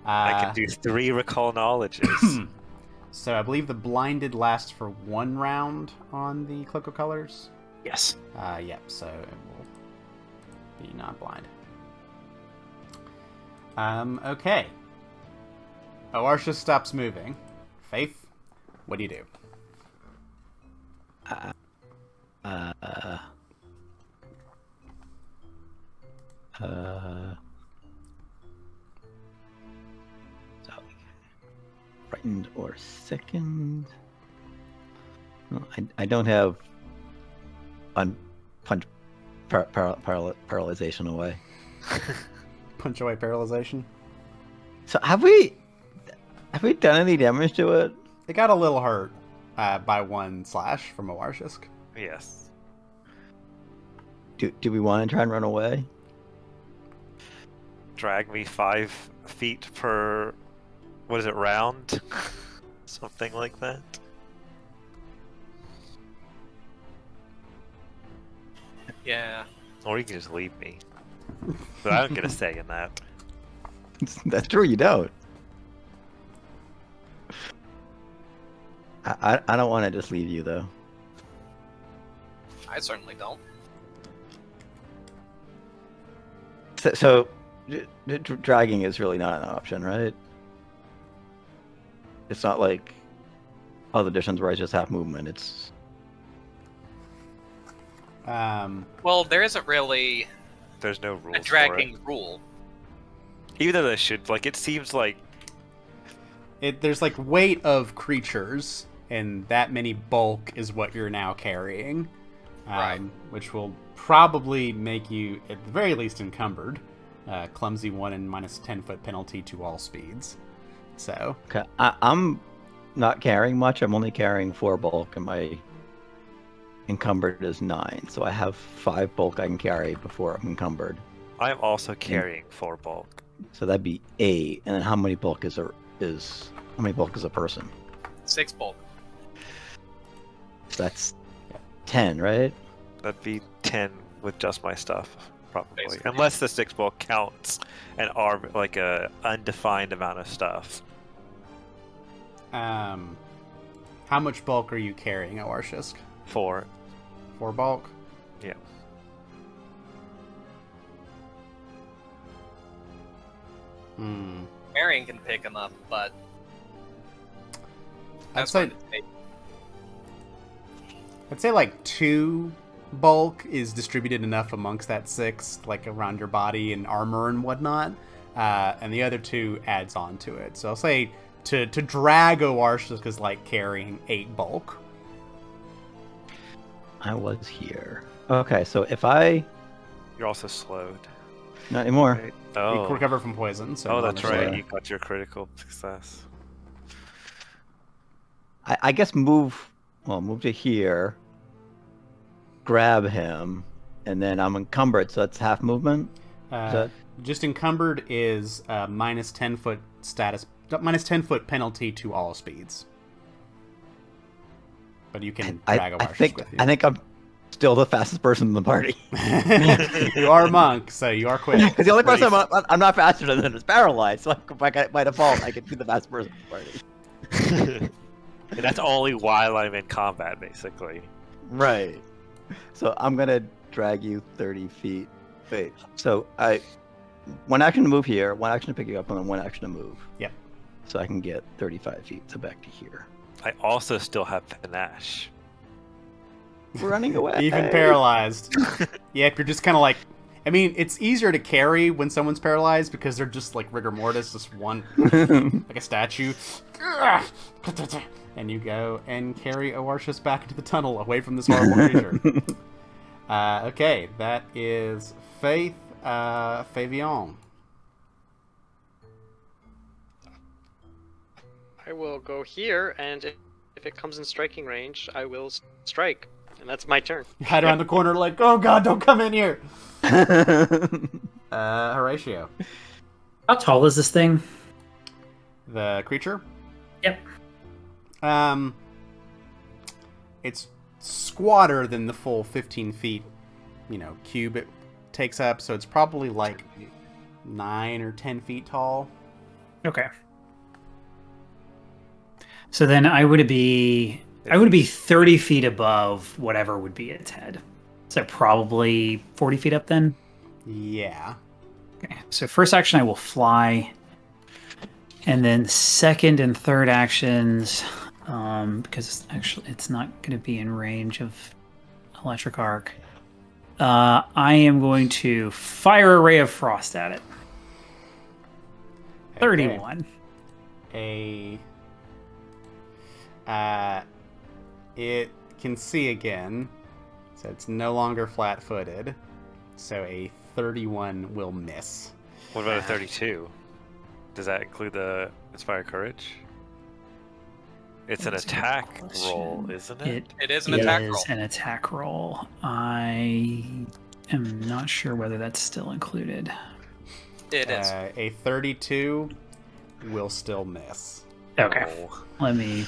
I can do 3 recall knowledges. So I believe the blinded lasts for 1 round on the Cloak of Colors. Yes. Yep, so it will be non-blind. Okay. Oarsha stops moving. Faith, what do you do? So, frightened or sickened? No, I don't have paralyzation away. Punch away paralyzation. So have we done any damage to it? It got a little hurt by 1 slash from Oarshisk. Yes. Do we want to try and run away? Drag me 5 feet per, what is it, round? Something like that. Yeah. Or you can just leave me. But I don't get a say in that. That's true. You don't. I don't want to just leave you though. I certainly don't. So dragging is really not an option, right? It's not like other editions where I just have movement. It's Well, there isn't really There's no rules a dragging rule. Even though there should, like, it seems like there's like weight of creatures, and that many bulk is what you're now carrying. Right. Which will probably make you, at the very least, encumbered. Clumsy 1 and minus 10-foot penalty to all speeds. So. okay. I'm not carrying much. I'm only carrying 4 bulk, and my encumbered is 9. So I have 5 bulk I can carry before I'm encumbered. I'm also carrying 4 bulk. So that'd be 8. And then how many bulk is how many bulk is a person? 6 bulk. So that's 10, right? That'd be 10 with just my stuff, probably. Basically. Unless the 6 bulk counts and are like a undefined amount of stuff. How much bulk are you carrying, Oarshisk? 4. 4 bulk? Yeah. Marion can pick him up, but I'd say like 2 bulk is distributed enough amongst that 6, like around your body and armor and whatnot, and the other 2 adds on to it. So I'll say to drag Oarshisk is like carrying 8 bulk. I was here. Okay, so if I You're also slowed. not anymore. Right? You Oh. recover from poison. So Oh, that's right. right. You got your critical success. I guess move to here, grab him, and then I'm encumbered, so that's half movement. Just encumbered is minus 10-foot status, minus 10-foot penalty to all speeds. But you can drag a Oarshisk with you. I think I'm still the fastest person in the party. You are a monk, so you are quick. Because the only person I'm not faster than is paralyzed, so by default I can be the fastest person in the party. And that's only while I'm in combat, basically. Right. So I'm gonna drag you 30 feet. Wait. So one action to move here, one action to pick you up, and then one action to move. Yep. So I can get 35 feet. So back to here. I also still have panache. We're running away. Even paralyzed. Yep, you're just kind of like... I mean, it's easier to carry when someone's paralyzed because they're just like rigor mortis, just one, like a statue. And you go and carry Oarshisk back into the tunnel away from this horrible creature. Okay, that is Faith Favion. I will go here, and if it comes in striking range, I will strike. And that's my turn. You hide around the corner like, oh god, don't come in here! Horatio. How tall is this thing? The creature? Yep. It's squatter than the full 15 feet cube it takes up. So it's probably like 9 or 10 feet tall. Okay. So then I would be 30 feet above whatever would be its head. So probably 40 feet up then? Yeah. Okay. So first action I will fly. And then second and third actions, because actually it's not going to be in range of electric arc. I am going to fire a ray of frost at it. 31. It can see again, so it's no longer flat-footed. So a 31 will miss. What about a 32? Does that include the Inspire Courage? It's an That's a good attack question. roll, isn't it? It is an attack roll. An attack roll. I am not sure whether that's still included. It is. A 32 will still miss. Okay. Oh. Let me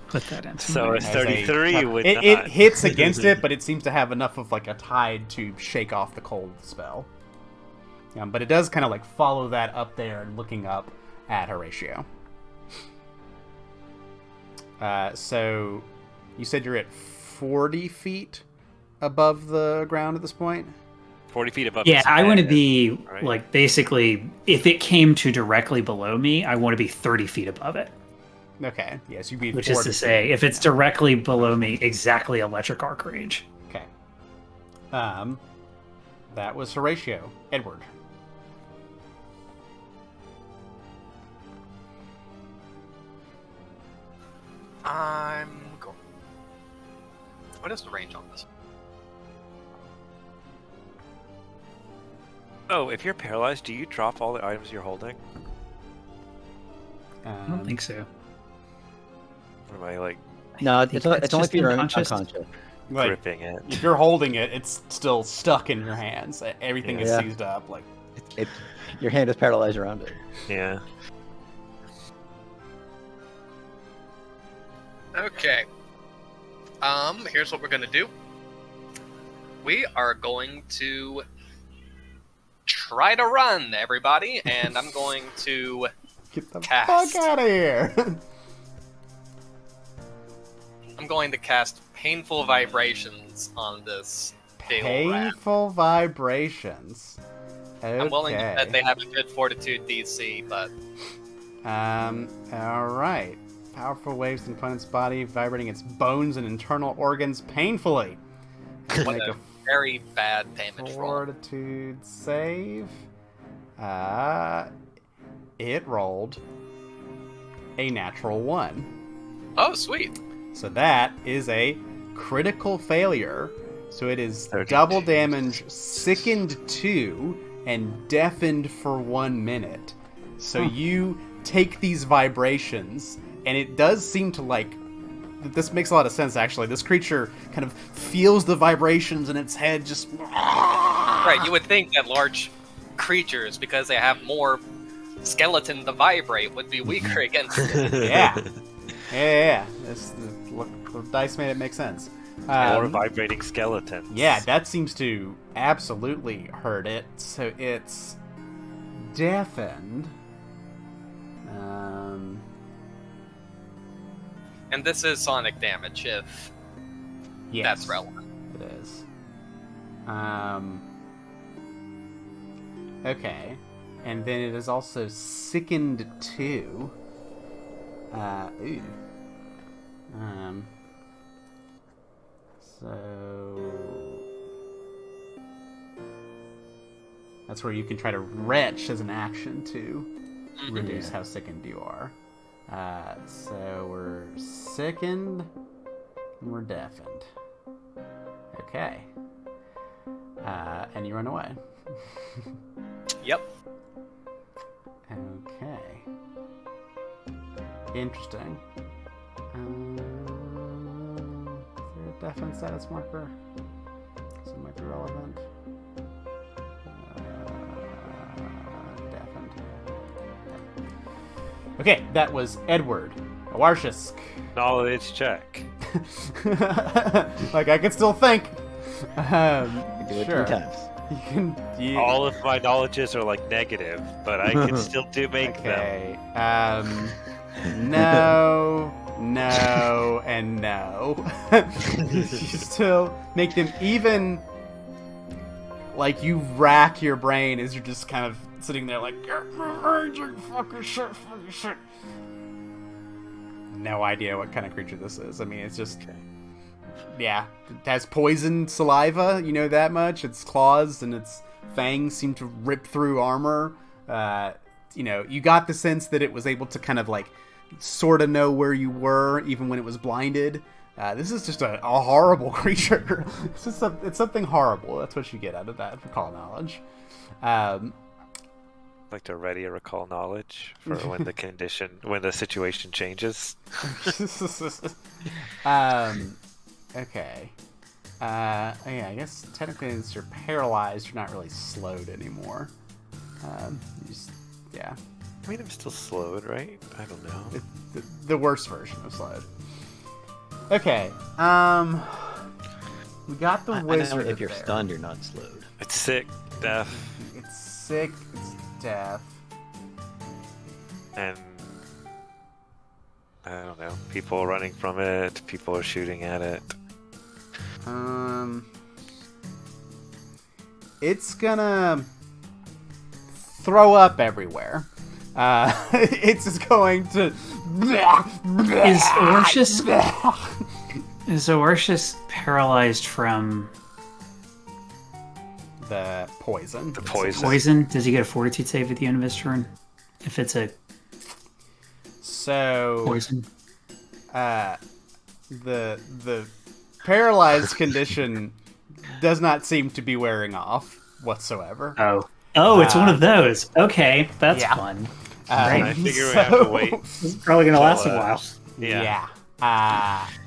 put that in. So a As a 33 tough- would it not. hits against it, but it seems to have enough of like a tide to shake off the cold of the spell. But it does kind of like follow that up there and looking up at Horatio. So you said you're at 40 feet above the ground at this point? 40 feet above. Yeah, his I want to head, be right? like basically, if it came to directly below me, I want to be 30 feet above it. Okay, yes, you'd be Which is 40 to say, feet. if it's directly below me, exactly electric arc range. Okay. That was Horatio. Edward. I'm going. What is the range on this? Oh, if you're paralyzed, do you drop all the items you're holding? I don't think so. Or am I like No, I think it's that's only just if you're unconscious. unconscious. Like, gripping it? if you're holding it, it's still stuck in your hands. Everything is Yeah. seized up. Like, Your hand is paralyzed around it. Yeah. Okay. Here's what we're gonna do. We are going to try to run, everybody, and I'm going to get the Cast. fuck out of here. cast painful vibrations on this fatal rat. Painful vibrations. Okay. I'm willing to bet they have a good fortitude DC, but All right. Powerful waves in opponent's body, vibrating its bones and internal organs painfully. what Make a a very bad damage roll. fortitude save. It rolled a natural 1. Oh, sweet. So that is a critical failure. So it is 32. double damage, sickened 2, and deafened for 1 minute. So you take these vibrations, and it does seem to like. This makes a lot of sense, actually. This creature kind of feels the vibrations in its head, just. Right, you would think that large creatures, because they have more skeleton to vibrate, would be weaker against it. Yeah. Yeah. The dice made it make sense. More vibrating skeletons. Yeah, that seems to absolutely hurt it. So it's deafened. And this is sonic damage, if Yes, that's relevant. It is. Okay. And then it is also sickened 2. Ooh. So that's where you can try to retch as an action to reduce how sickened you are. So we're sickened and we're deafened. Okay. And you run away. Yep. Okay. Interesting. Is there a deafened status marker? So it might be relevant. Deafened. Okay, that was Edward. Awarshisk. Knowledge check. Like, I can still think. Do it Sure. 3 times. You can. All of my knowledges are like negative, but I can still make them. Okay. No, no, and no. You still make them even. Like you rack your brain as you're just kind of sitting there like, fucking shit. No idea what kind of creature this is. I mean, it's just. Yeah, it has poison saliva, you know that much. Its claws and its fangs seem to rip through armor. You got the sense that it was able to kind of like sort of know where you were even when it was blinded. This is just a horrible creature. It's something horrible. That's what you get out of that recall knowledge. Like to ready a recall knowledge for when the situation changes. Okay. Yeah, I guess technically since you're paralyzed, you're not really slowed anymore. Yeah. I mean, I'm still slowed, right? I don't know. The worst version of slowed. Okay. We got the I know wizard. if you're there. stunned, you're not slowed. It's sick, deaf, It's sick. It's deaf. and I don't know. People running from it. People are shooting at it. It's gonna throw up everywhere. It's just going to. Is Orcius paralyzed from the poison? The poison. poison? Does he get a fortitude save at the end of his turn? If it's a So poison? the paralyzed condition does not seem to be wearing off whatsoever. Oh, it's one of those. Okay, that's yeah. fun. I figure we have to wait. It's probably gonna last a Till, while. Yeah.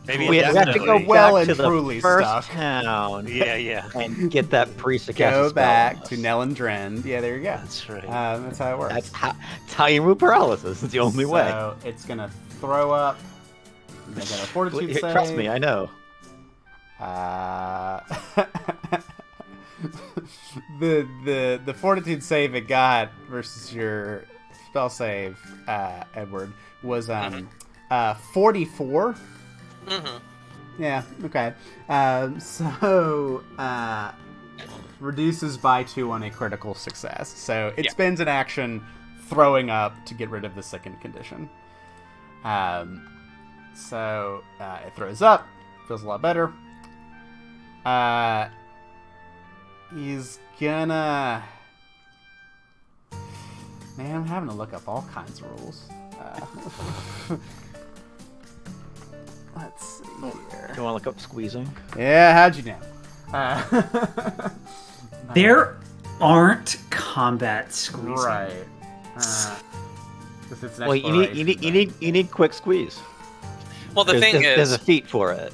Maybe We have to indefinitely. go well back and to the truly first stuck. town Yeah. and get that priest to cast a Go spell back on to us. Nelendrend. Yeah, there you go. That's right. That's how it works. That's how you remove paralysis. It's the only way. So it's gonna throw up. They got a fortitude save. Trust me, I know. The fortitude save it got versus your spell save, Edward, was 44. Mm-hmm. Yeah. Okay. So reduces by 2 on a critical success. So it spends an action throwing up to get rid of the sickened condition. So it throws up, feels a lot better. He's gonna. Man, I'm having to look up all kinds of rules. Let's see here. You want to look up squeezing? Yeah, how'd you know? There aren't combat squeezing. Right. Well, you need quick squeeze. Well, the thing there's is, a feat for it.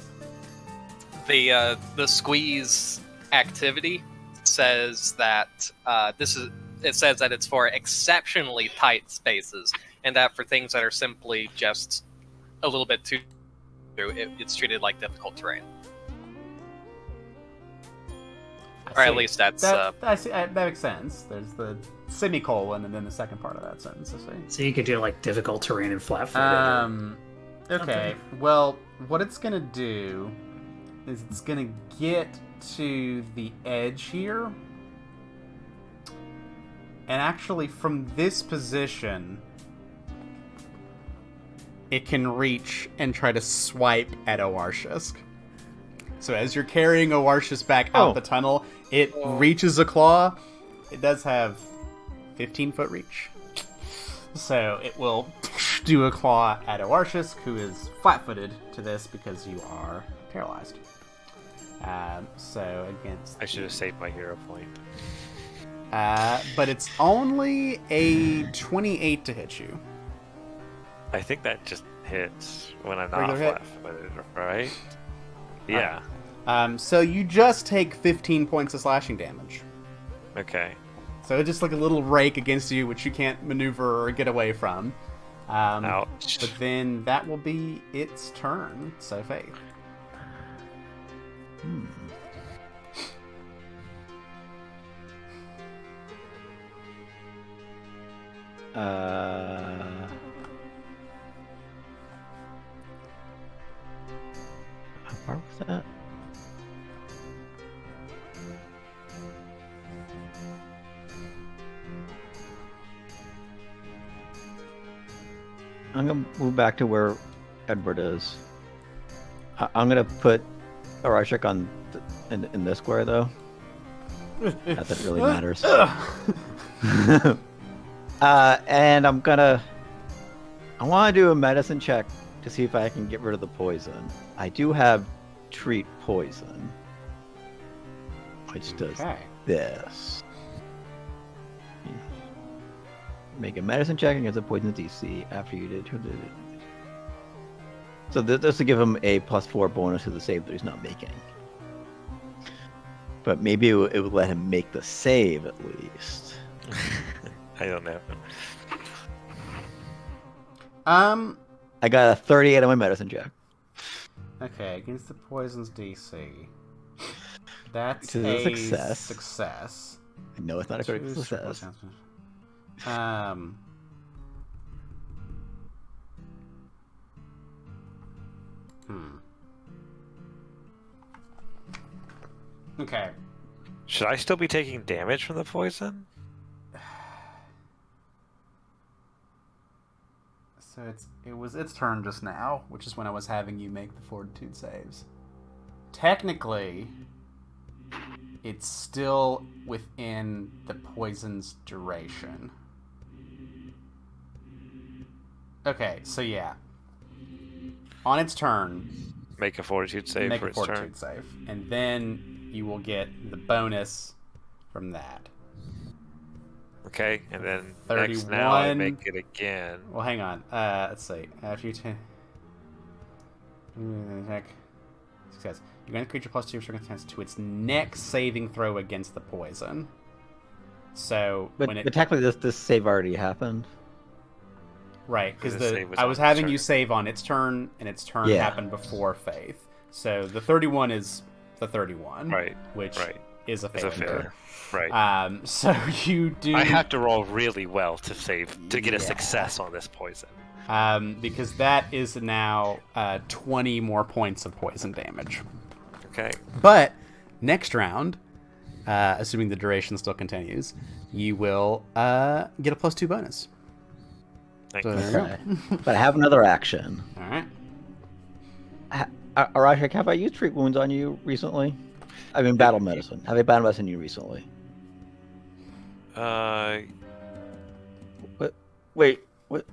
the squeeze activity says that it says that it's for exceptionally tight spaces, and that for things that are simply just a little bit too, it's treated like difficult terrain. Or at least that's I see, that makes sense. There's the semicolon and then the second part of that sentence. I see. So you could do like difficult terrain and flat-footed. Okay. Well, what it's gonna do is it's gonna get to the edge here, and actually from this position, it can reach and try to swipe at Oarshus. So as you're carrying Oarshus back out the tunnel, it reaches a claw. It does have 15-foot reach. So it will do a claw at Oarshus, who is flat-footed to this because you are paralyzed. So against... I should have saved my hero point. but it's only a 28 to hit you. I think that just hits when I'm not Regular hit? left-footed, right? Yeah. So you just take 15 points of slashing damage. Okay. So it's just like a little rake against you, which you can't maneuver or get away from. Ouch. But then that will be its turn. So Faith. How far was that? I'm gonna move back to where Edward is. I'm gonna put Arashik on in this square though. Not that it really matters. And I want to do a medicine check to see if I can get rid of the poison. I do have treat poison, which does this. Make a medicine check against a poison DC after you did. So this will give him a +4 bonus to the save that he's not making. But maybe it would let him make the save at least. I don't know. I got a 38 on my medicine check. Okay, against the poison's DC. That's Which is a a success. No, it's not a critical success. Okay. Should I still be taking damage from the poison? So it was its turn just now, which is when I was having you make the fortitude saves. Technically, it's still within the poison's duration. Okay, so yeah. On its turn, Make a fortitude save make for a its turn. fortitude save, and then you will get the bonus from that. Okay, and then 31. next now I make it again. Well, hang on. Let's see. After you check success, you grant the creature +2 circumstance to its next saving throw against the poison. So, But technically, this save already happened. Right, because The save was I was on its having turn. you save on its turn, and its turn Yeah. happened before Faith. So the 31 is the 31, Right, which right. is a It's a failure. failure. Right. So you do. I have to roll really well to save to get a Yeah. success on this poison. Because that is now 20 more points of poison damage. Okay. But next round, assuming the duration still continues, you will get a +2 bonus. Thank So you. there you go. Okay. But I have another action. All right. Arashik, have I used treat wounds on you recently? I mean, battle medicine. Have I battle medicine you recently? Wait, what?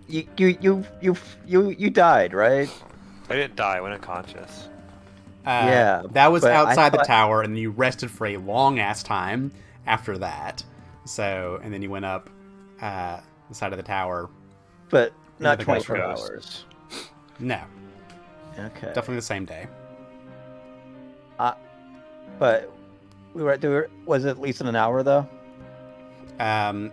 You died, right? I didn't die. I went unconscious. Yeah, That was but I outside the thought- tower, and you rested for a long ass time after that. So, and then you went up the side of the tower. But not the 24 ghost. hours. No, Okay. definitely the same day. But was it at least in an hour though?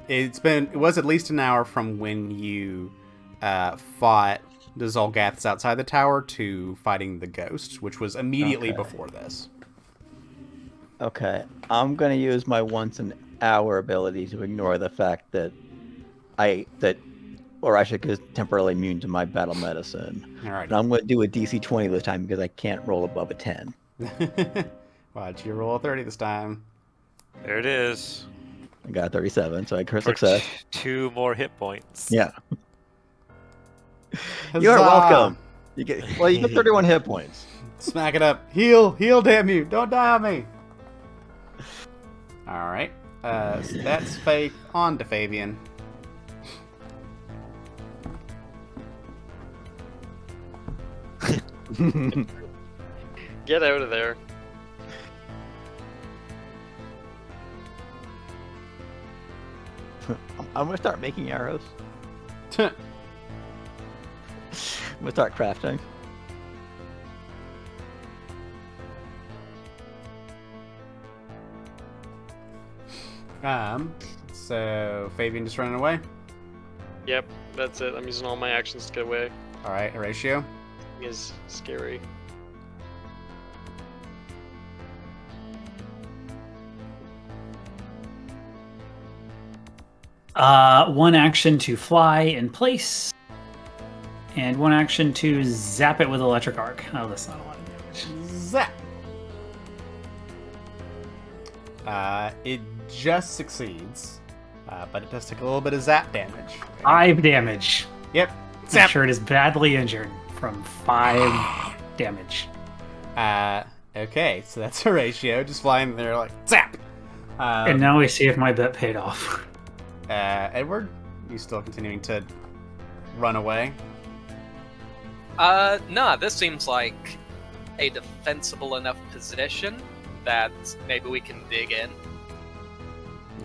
It was at least an hour from when you fought the Zolgaths outside the tower to fighting the ghosts, which was immediately Okay. before this. Okay, I'm gonna use my once an hour ability to ignore the fact that Arashik is temporarily immune to my battle medicine. All right. And I'm gonna do a DC 20 this time because I can't roll above a 10. Why'd you roll a 30 this time? There it is. I got a 37, so I crit For success. 2 more hit points. Yeah. You're Huzzah! welcome. You get 31 hit points. Smack it up. Heal, damn you. Don't die on me. All right. So that's Faith. On to Fabian. Get out of there. I'm gonna start making arrows. I'm gonna start crafting. So Fabian just running away. Yep, that's it. I'm using all my actions to get away. All right, Horatio. Is scary. One action to fly in place, and one action to zap it with electric arc. Oh, that's not a lot of damage. Zap. It just succeeds, but it does take a little bit of zap damage. 5 damage. Yep. I'm Zap. sure it is badly injured from 5 damage. Okay, so that's Horatio just flying there like zap. And now we see if my bet paid off. Edward, you still continuing to run away? No, this seems like a defensible enough position that maybe we can dig in.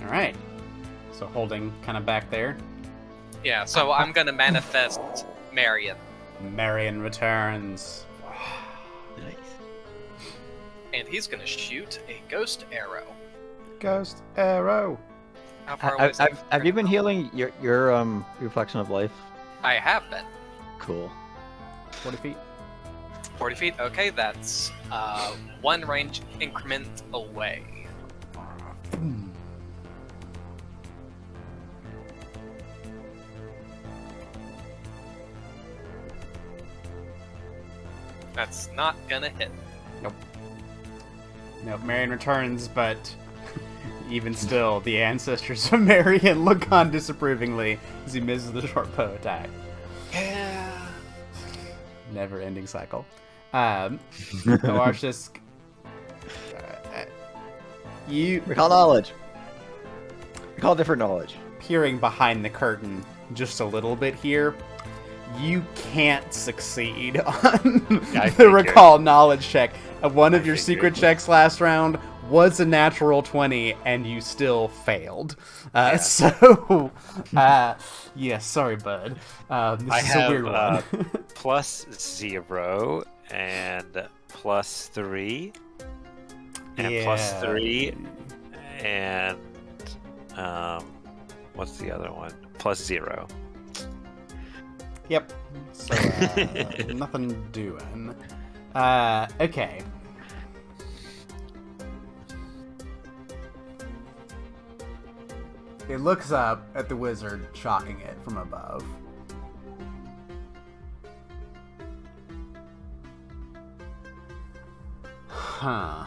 All right. So holding kind of back there. Yeah, so I'm gonna manifest Marion. Marion returns. Nice. And he's gonna shoot a ghost arrow. Ghost arrow. How far away is that? Have you been healing your reflection of life? I have been. Cool. 40 feet. 40 feet? Okay, that's one range increment away. That's not gonna hit. Nope, Marion returns, but even still, the ancestors of Marion look on disapprovingly as he misses the short bow attack. Yeah. Never-ending cycle. Noarshis, you Recall knowledge. Recall different knowledge. peering behind the curtain just a little bit here, you can't succeed on I the figured. recall knowledge check. One of I your figured. secret checks last round was a natural 20, and you still failed. So, yeah, sorry, bud. This I is have a weird one. +0 and +3 and Yeah. +3 and what's the other one? +0. Yep. So, nothing doing. Okay. It looks up at the wizard, shocking it from above. Huh.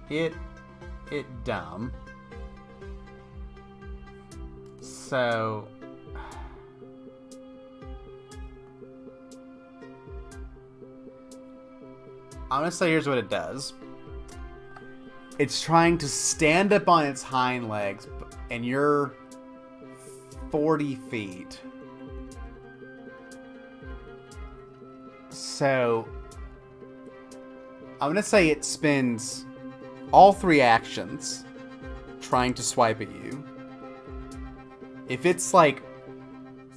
It dumb. So I'm gonna say here's what it does. It's trying to stand up on its hind legs, and you're 40 feet. So I'm gonna say it spends all 3 actions trying to swipe at you. If it's like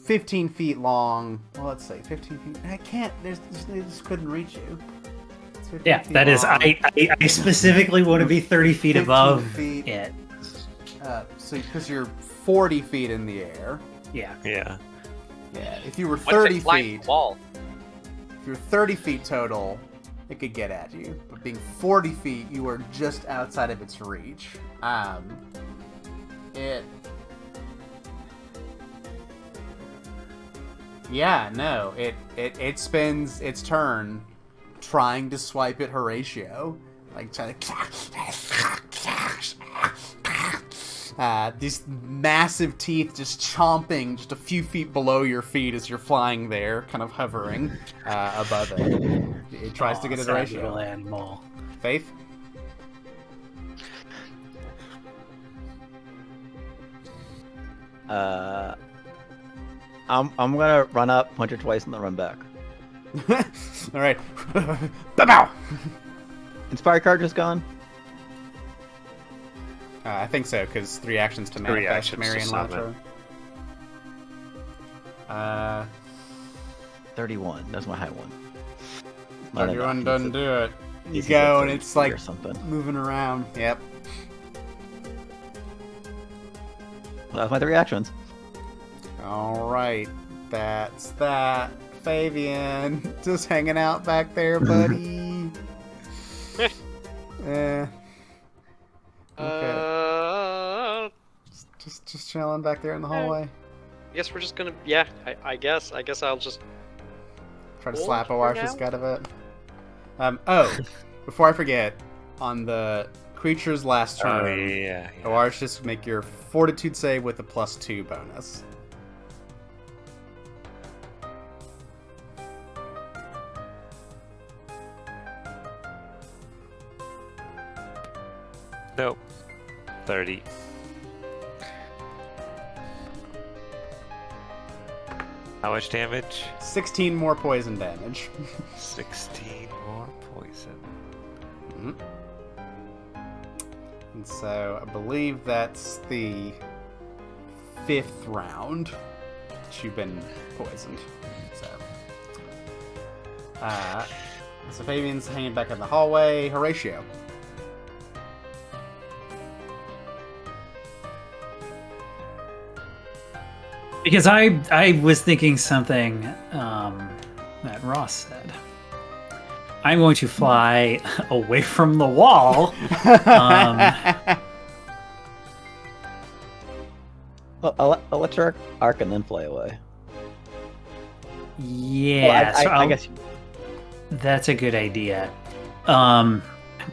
15 feet long, well, let's say 15 feet. I can't. They just couldn't reach you. It's 15 Yeah, feet that is. long. I specifically want to be 30 feet 15 above feet. it. So because you're 40 feet in the air. Yeah. Yeah. Yeah. If you were What if 30 it climbed feet, the wall? if you're 30 feet total, it could get at you. But being 40 feet, you are just outside of its reach. It. Yeah, no. It spends its turn trying to swipe at Horatio, like trying to. These massive teeth just chomping just a few feet below your feet as you're flying there, kind of hovering above it. It tries to get at sad Horatio. little animal. Faith? I'm gonna run up, punch her twice, and then run back. All right. Bow! Inspire card just gone. I think so, because 3 actions to 3 manifest actions to Marion summon. Latra. 31. That's my high one. Not Everyone enough. doesn't do it. You Needs to go, get and it's 33 like or something. moving around. Yep. That's my 3 actions. All right. That's that. Fabian, just hanging out back there, buddy. just chilling back there in the hallway. I guess we're just gonna. Yeah, I guess I'll just. Try to Hold slap for Awarsha's now? gut of it. Before I forget, on the creature's last turn, Oh, yeah. Awarsha, make your Fortitude save with a +2 bonus. Nope. 30. How much damage? 16 more poison damage. 16 more poison. Mhm. And so I believe that's the 5th round that you've been poisoned. So Fabian's hanging back in the hallway. Horatio. Because I was thinking something that Ross said. I'm going to fly away from the wall. Electric arc and then fly away. Yeah, Well, so I guess. that's a good idea. I'm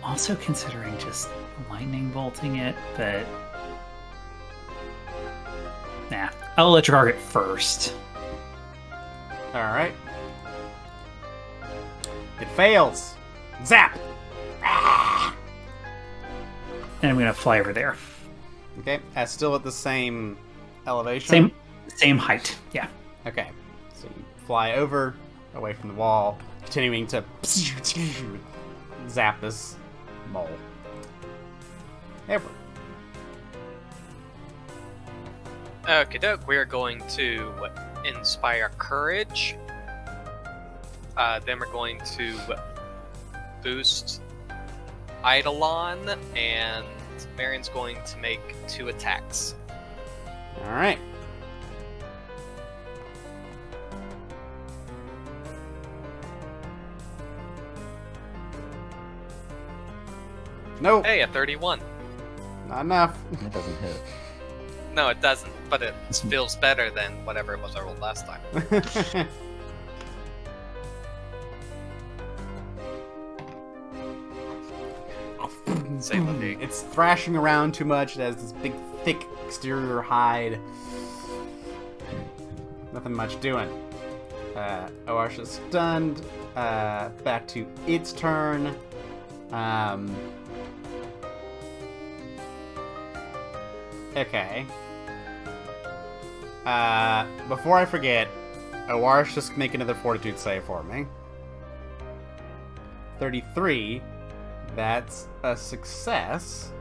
also considering just lightning bolting it, but nah, I'll electric arc it first. Alright. It fails. Zap! And I'm gonna fly over there. Okay, still at the same elevation? Same height. Yeah. Okay, so you fly over, away from the wall, continuing to zap this mole. Edward. Okay, doke. We're going to inspire courage. Then we're going to boost Eidolon, and Marion's going to make 2 attacks. Alright. Nope, Hey, a 31. not enough. It doesn't hit. No, it doesn't, but it feels better than whatever it was I rolled last time. Say la vie. It's thrashing around too much. It has this big, thick exterior hide. Nothing much doing. Awarsha's stunned. Back to its turn. Okay. Before I forget, Awarsha, just make another Fortitude save for me. 33. That's a success.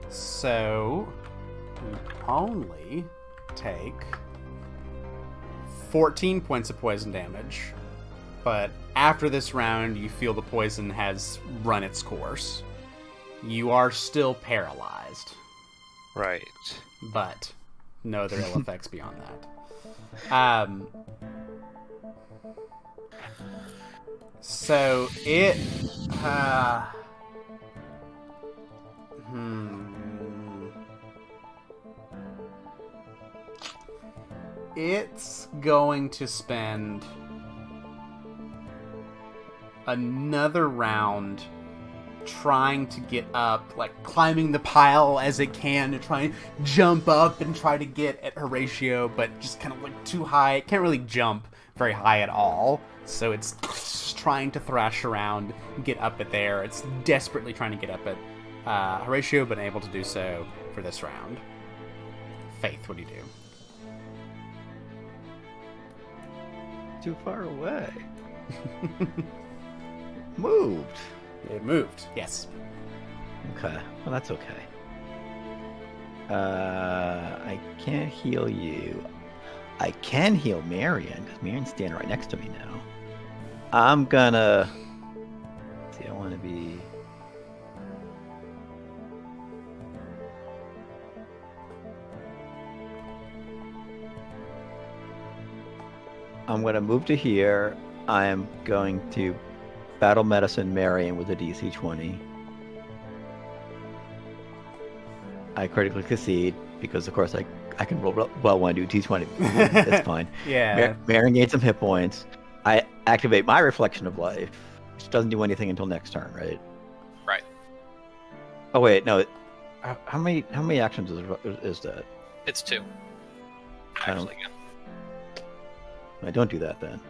So you only take 14 points of poison damage. But after this round, you feel the poison has run its course. You are still paralyzed, Right. but no other ill effects beyond that. So it it's going to spend another round trying to get up, like climbing the pile as it can to try and jump up and try to get at Horatio, but just kind of like too high. It can't really jump very high at all, so it's just trying to thrash around, get up at there. It's desperately trying to get up at Horatio, but unable to do so for this round. Faith, what do you do? Too far away. Moved. It moved, yes. Okay. Well, that's okay. I can't heal you. I can heal Marion, because Marion's standing right next to me now. I'm gonna... See, I want to be... I'm gonna move to here. I am going to Battle Medicine Marion with a DC 20. I critically succeed because, of course, can roll well when I do T20. That's fine. Yeah. Marion gains some hit points. I activate my reflection of life, which doesn't do anything until next turn, right? Right. Oh wait, no. How many actions is that? It's 2. I don't- Actually, yeah. I don't do that then.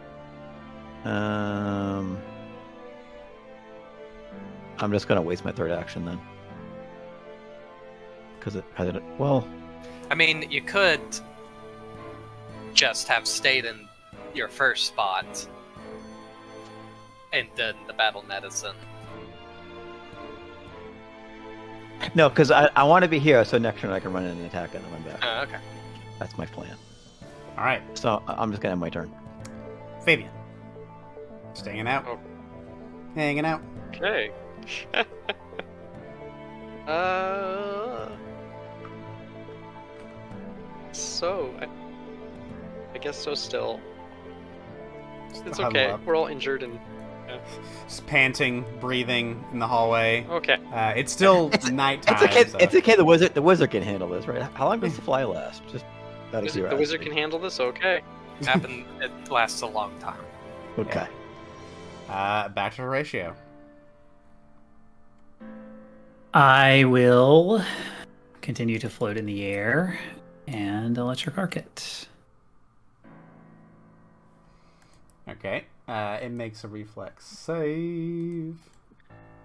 I'm just gonna waste my third action then. Because well, I mean, you could just have stayed in your first spot and done the battle medicine. no, because I want to be here, so next turn I can run in and attack and then run back. Okay. That's my plan. All right, So I'm just gonna end my turn. Fabian. Just hanging out. Oh. Hanging out. Okay. So, I guess so still. It's Huddle okay. up. We're all injured and... Just panting, breathing in the hallway. Okay. It's still nighttime. It's okay. so- It's okay. The wizard can handle this, right? How long does the fly last? Just out of The curiosity. wizard can handle this? Okay. It lasts a long time. Okay. Back to Horatio. I will continue to float in the air and electric arc it. Okay. It makes a reflex save.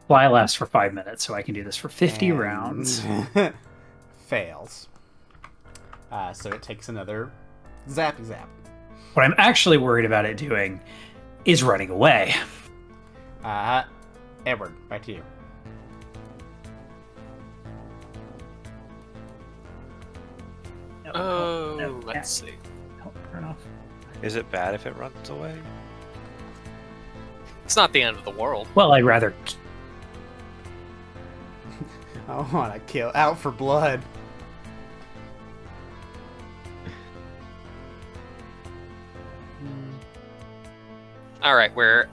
Fly lasts for 5 minutes, so I can do this for 50 And rounds. fails. So it takes another zappy zap. What I'm actually worried about it doing is running away. Edward, back to you. Oh, let's see. Turn off. Is it bad if it runs away? It's not the end of the world. Well, I'd rather. I want to kill. Out for blood. All right, we're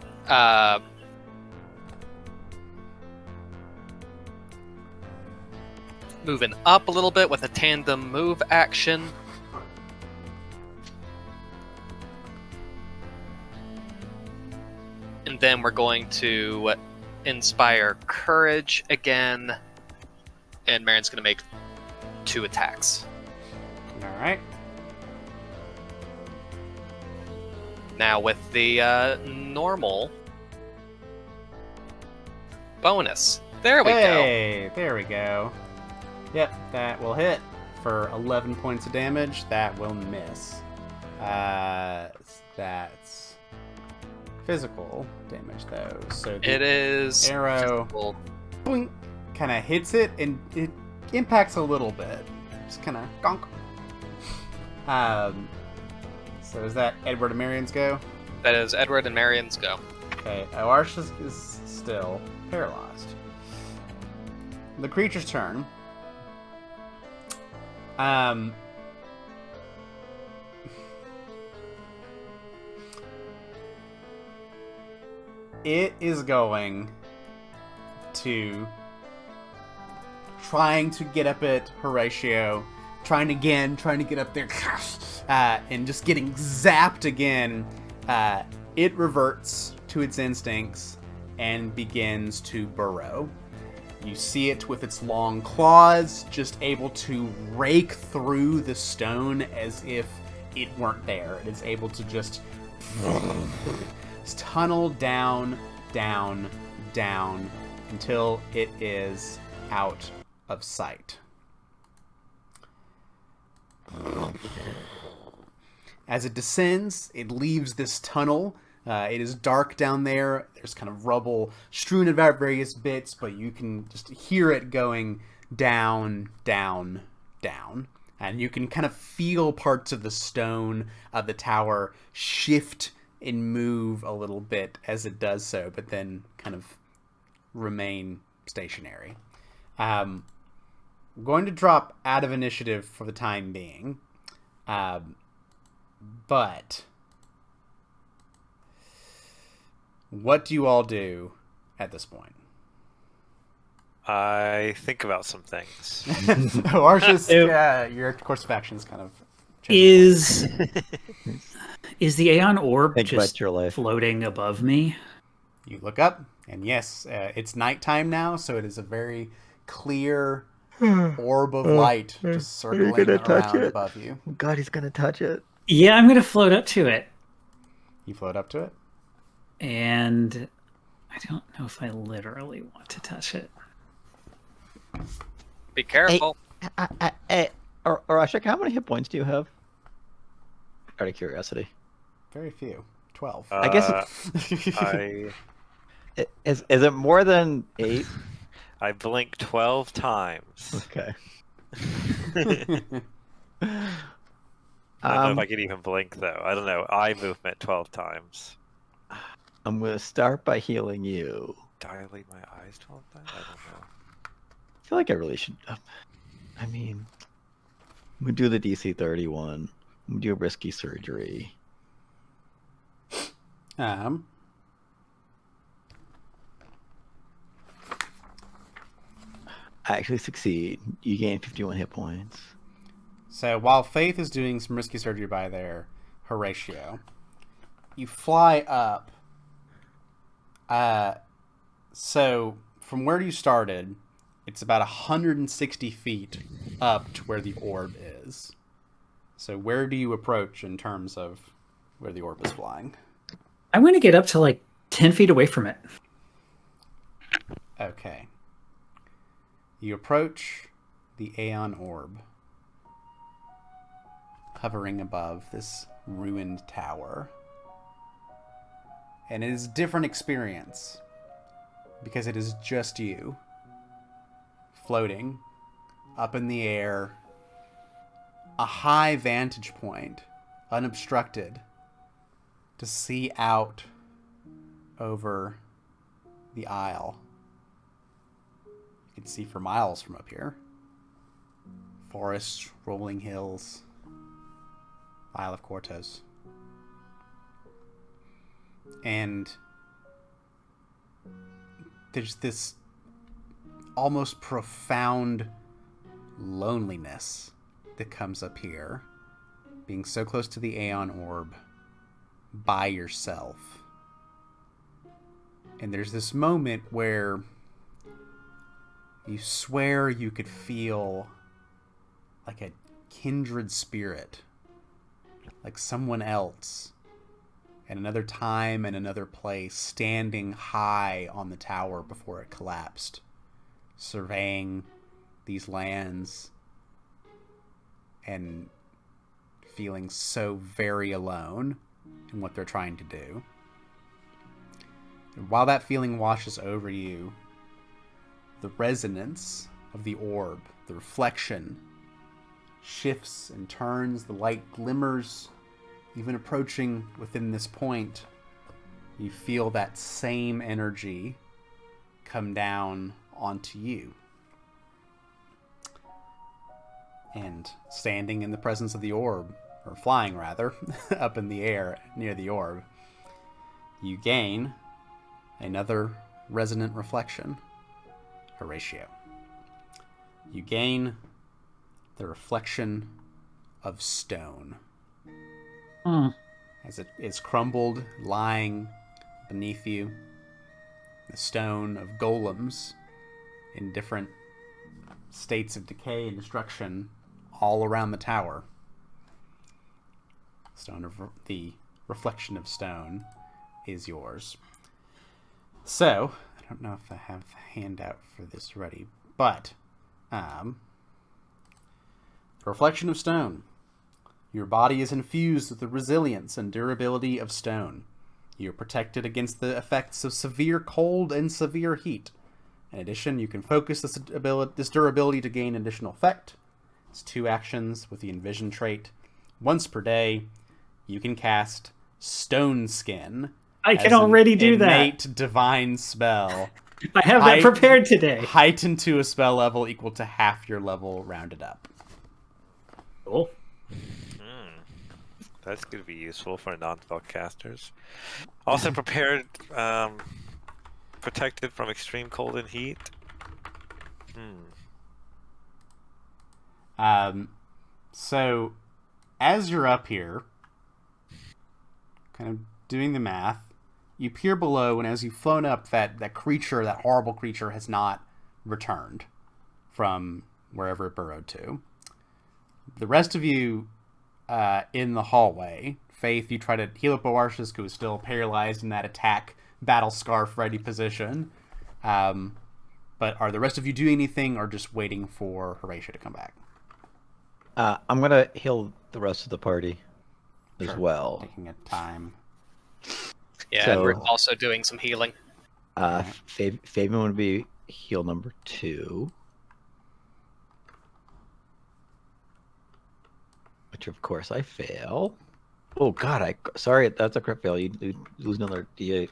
moving up a little bit with a tandem move action. And then we're going to inspire courage again. And Marin's going to make 2 attacks. All right. Now with the normal bonus. There we go. Hey, there we go. Yep, that will hit for 11 points of damage. That will miss. That's physical damage, though. So the It is arrow physical. kind of hits it, and it impacts a little bit. Just kind of gonk. So is that Edward and Marion's go? That is Edward and Marion's go. Okay, Oarsh is still paralyzed. The creature's turn. It is going to trying to get up at Horatio, trying to get up there, and just getting zapped again. It reverts to its instincts and begins to burrow. You see it with its long claws, just able to rake through the stone as if it weren't there. It is able to just tunnel down, down, down, until it is out of sight. As it descends, it leaves this tunnel. It is dark down there. There's kind of rubble strewn about various bits, but you can just hear it going down, down, down. And you can kind of feel parts of the stone of the tower shift and move a little bit as it does so, but then kind of remain stationary. I'm going to drop out of initiative for the time being. But what do you all do at this point? I think about some things. Arsh's, your course of action is kind of chosen. Is the Aeon orb Think about just your life. floating above me? You look up, and yes, it's nighttime now, so it is a very clear orb of light just circling around above you. God, he's gonna touch it. Yeah, I'm gonna float up to it, You float up to it. and I don't know if I literally want to touch it. Be careful. Arashik, how many hit points do you have? Out of curiosity. Very few. 12. I guess is it more than 8? I blink 12 times. Okay. I don't know if I can even blink though. I don't know. Eye movement 12 times. I'm gonna start by healing you. Dilate my eyes 12 times? I don't know. I feel like I really should. I mean, I'm gonna do the DC 31. I'm gonna do a risky surgery. I actually succeed. You gain 51 hit points. So while Faith is doing some risky surgery by there, Horatio, you fly up. So from where you started, it's about 160 feet up to where the orb is. So where do you approach in terms of where the orb is flying? I want to get up to like 10 feet away from it. Okay. You approach the Aeon orb, hovering above this ruined tower. And it is a different experience, because it is just you, floating up in the air, a high vantage point, unobstructed, to see out over the Isle. You can see for miles from up here. Forests, rolling hills, Isle of Cortez. And there's this almost profound loneliness that comes up here, being so close to the Aeon orb by yourself. And there's this moment where you swear you could feel like a kindred spirit, like someone else in another time and another place, standing high on the tower before it collapsed, surveying these lands and feeling so very alone in what they're trying to do. And while that feeling washes over you, the resonance of the orb, the reflection, shifts and turns, the light glimmers. Even approaching within this point, you feel that same energy come down onto you. And standing in the presence of the orb, or flying rather, up in the air near the orb, you gain another resonant reflection, Horatio. You gain the reflection of stone. As it is crumbled, lying beneath you, the stone of golems in different states of decay and destruction all around the tower. The reflection of stone is yours. So, I don't know if I have the handout for this ready, but the reflection of stone. Your body is infused with the resilience and durability of stone. You are protected against the effects of severe cold and severe heat. In addition, you can focus this durability to gain additional effect. It's 2 actions with the Envision trait. Once per day, you can cast Stone Skin. I can already do that. Innate divine spell. I have that prepared today. Heightened to a spell level equal to half your level rounded up. Cool. That's going to be useful for non-spell casters. Also prepared, protected from extreme cold and heat. So as you're up here, kind of doing the math, you peer below, and as you've flown up, that creature, that horrible creature, has not returned from wherever it burrowed to. The rest of you in the hallway, Faith, you try to heal up Oarshis, who is still paralyzed in that attack battle scarf ready position. But are the rest of you doing anything, or just waiting for Horatio to come back? I'm gonna heal the rest of the party as Sure. well. Taking a time. Yeah, So- Edward's also doing some healing. Fabian would be heal number 2. Which of course I fail. Oh god, sorry, that's a crit fail. You lose another D8.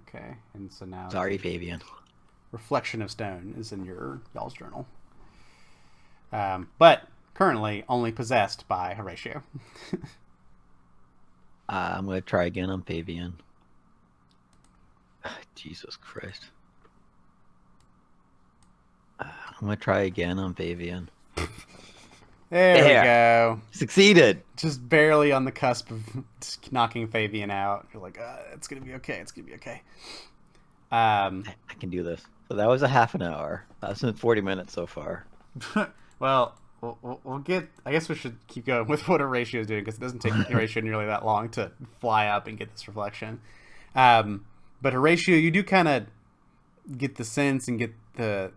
Okay, and so now Sorry, Fabian. Reflection of Stone is in your y'all's journal. But currently only possessed by Horatio. I'm gonna try again on Fabian. Jesus Christ. I'm gonna try again on Fabian. There There. we go. Succeeded! Just barely on the cusp of just knocking Fabian out. You're like, it's gonna be okay. It's gonna be okay. I can do this. So that was a half an hour. That's been 40 minutes so far. Well, we'll get. I guess we should keep going with what Horatio is doing, because it doesn't take Horatio nearly that long to fly up and get this reflection. But Horatio, you do kind of get the sense and get the,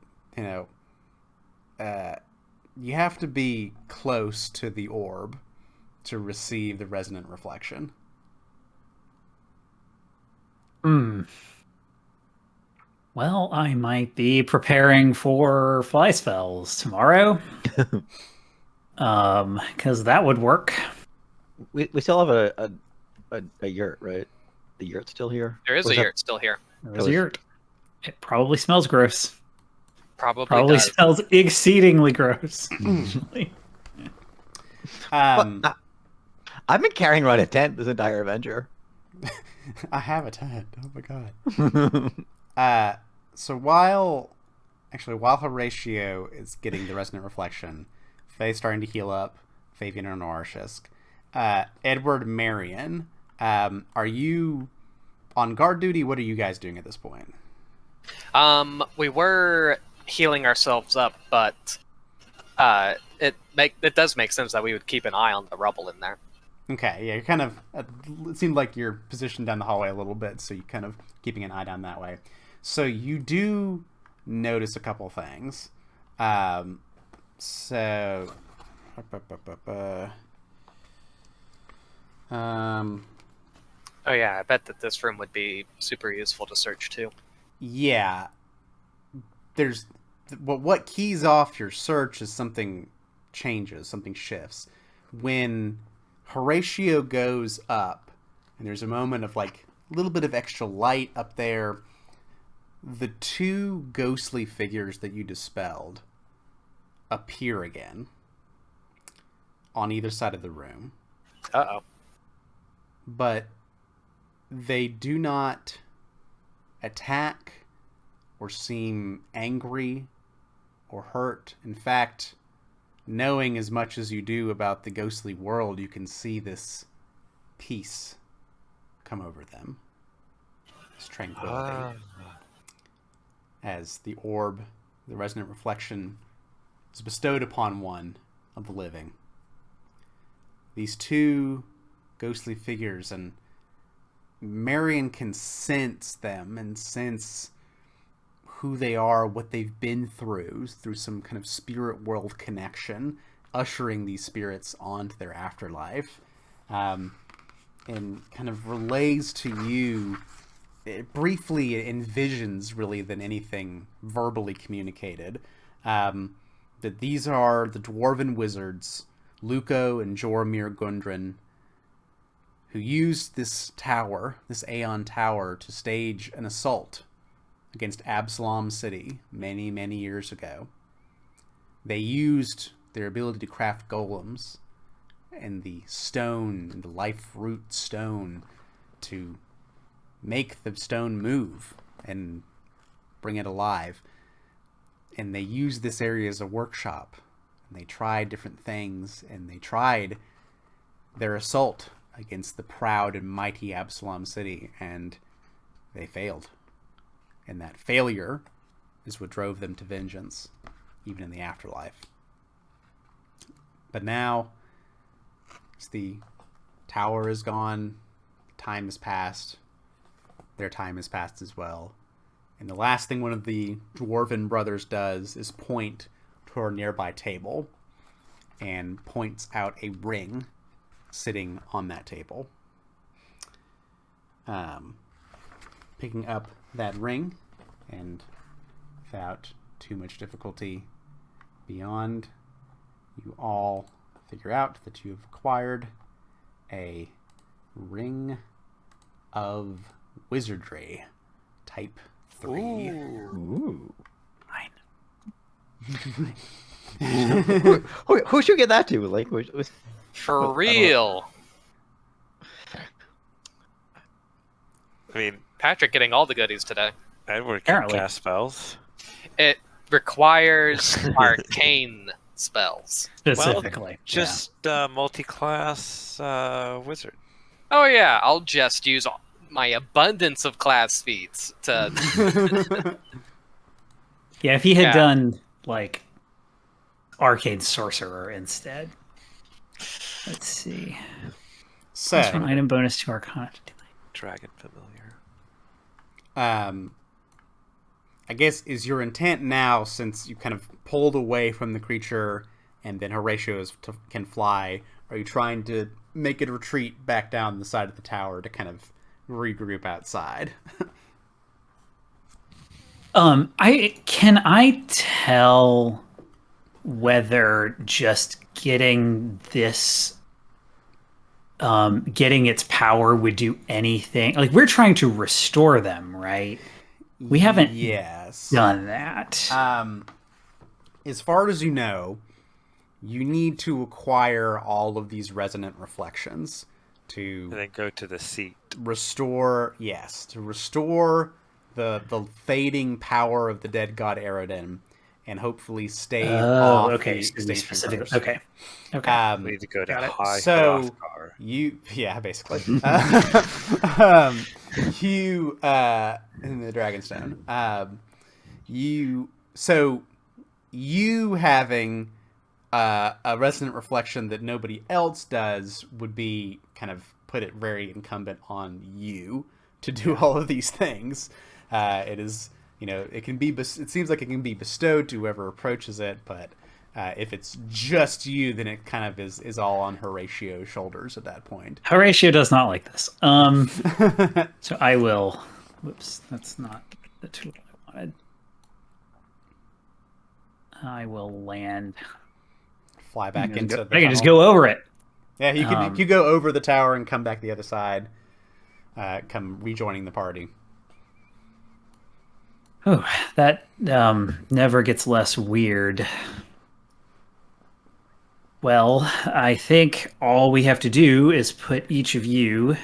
you have to be close to the orb to receive the resonant reflection. Well, I might be preparing for fly spells tomorrow. Because that would work. We still have a yurt, right? The yurt's still here? There is Or a that- yurt still here. There's a yurt. It probably smells gross. Probably does. Smells exceedingly gross. I've been carrying around a tent this entire adventure. I have a tent. Oh my god. So while Horatio is getting the resonant reflection, Faye's starting to heal up, Fabian and Orshisk, Edward, Marion, are you on guard duty? What are you guys doing at this point? We were healing ourselves up, but it does make sense that we would keep an eye on the rubble in there. Okay, yeah, you're kind of. It seemed like you're positioned down the hallway a little bit, so you're kind of keeping an eye down that way. So you do notice a couple things. So. Oh yeah, I bet that this room would be super useful to search too. Yeah. There's. What keys off your search is something changes, something shifts. When Horatio goes up, and there's a moment of like a little bit of extra light up there, the two ghostly figures that you dispelled appear again on either side of the room. Uh-oh. But they do not attack or seem angry or hurt. In fact, knowing as much as you do about the ghostly world, you can see this peace come over them. This tranquility. As the orb, the resonant reflection, is bestowed upon one of the living. These two ghostly figures, and Marion can sense them and sense who they are, what they've been through some kind of spirit world connection, ushering these spirits onto their afterlife, and kind of relays to you, it briefly envisions really than anything verbally communicated, that these are the dwarven wizards, Luco and Jormir Gundren, who used this tower, this Aeon Tower, to stage an assault against Absalom City many, many years ago. They used their ability to craft golems and the stone, the life root stone, to make the stone move and bring it alive. And they used this area as a workshop. And they tried different things, and they tried their assault against the proud and mighty Absalom City, and they failed. And that failure is what drove them to vengeance, even in the afterlife. But now, as the tower is gone, time has passed, their time has passed as well. And the last thing one of the dwarven brothers does is point to a nearby table and points out a ring sitting on that table. Picking up that ring, and without too much difficulty beyond, you all figure out that you have acquired a ring of wizardry, type 3. Ooh. Fine. Who should get that to? Like, For real. I mean, Patrick getting all the goodies today. Edward can Apparently. cast spells. It requires arcane spells. Specifically. Just multi-class wizard. Oh yeah, I'll just use my abundance of class feats to. Yeah, if he had Yeah. done, like, Arcane Sorcerer instead. Let's see. So, Plus one item bonus to Arcana. Dragon familiar. I guess is your intent now, since you kind of pulled away from the creature and then Horatio can fly, are you trying to make it retreat back down the side of the tower to kind of regroup outside? Can I tell whether just getting this getting its power would do anything? Like, we're trying to restore them, right? We haven't Yes. done that. As far as you know, you need to acquire all of these resonant reflections to And then go to the seat. restore the fading power of the dead god Aroden, and hopefully stave off okay. the So extinction specific. curse. Okay. Okay. We need to go to Got it. high So Hrothgar. basically, you in the Dragonstone, you having a resonant reflection that nobody else does would be kind of put it very incumbent on you to do all of these things. It is, it can be. It seems like it can be bestowed to whoever approaches it, but if it's just you, then it kind of is all on Horatio's shoulders at that point. Horatio does not like this. So I will. Whoops, that's not the tool I wanted. I will land. Fly back into the I can just tunnel. go over it. Yeah, you could go over the tower and come back the other side. Come rejoining the party. Oh, that never gets less weird. Well, I think all we have to do is put each of you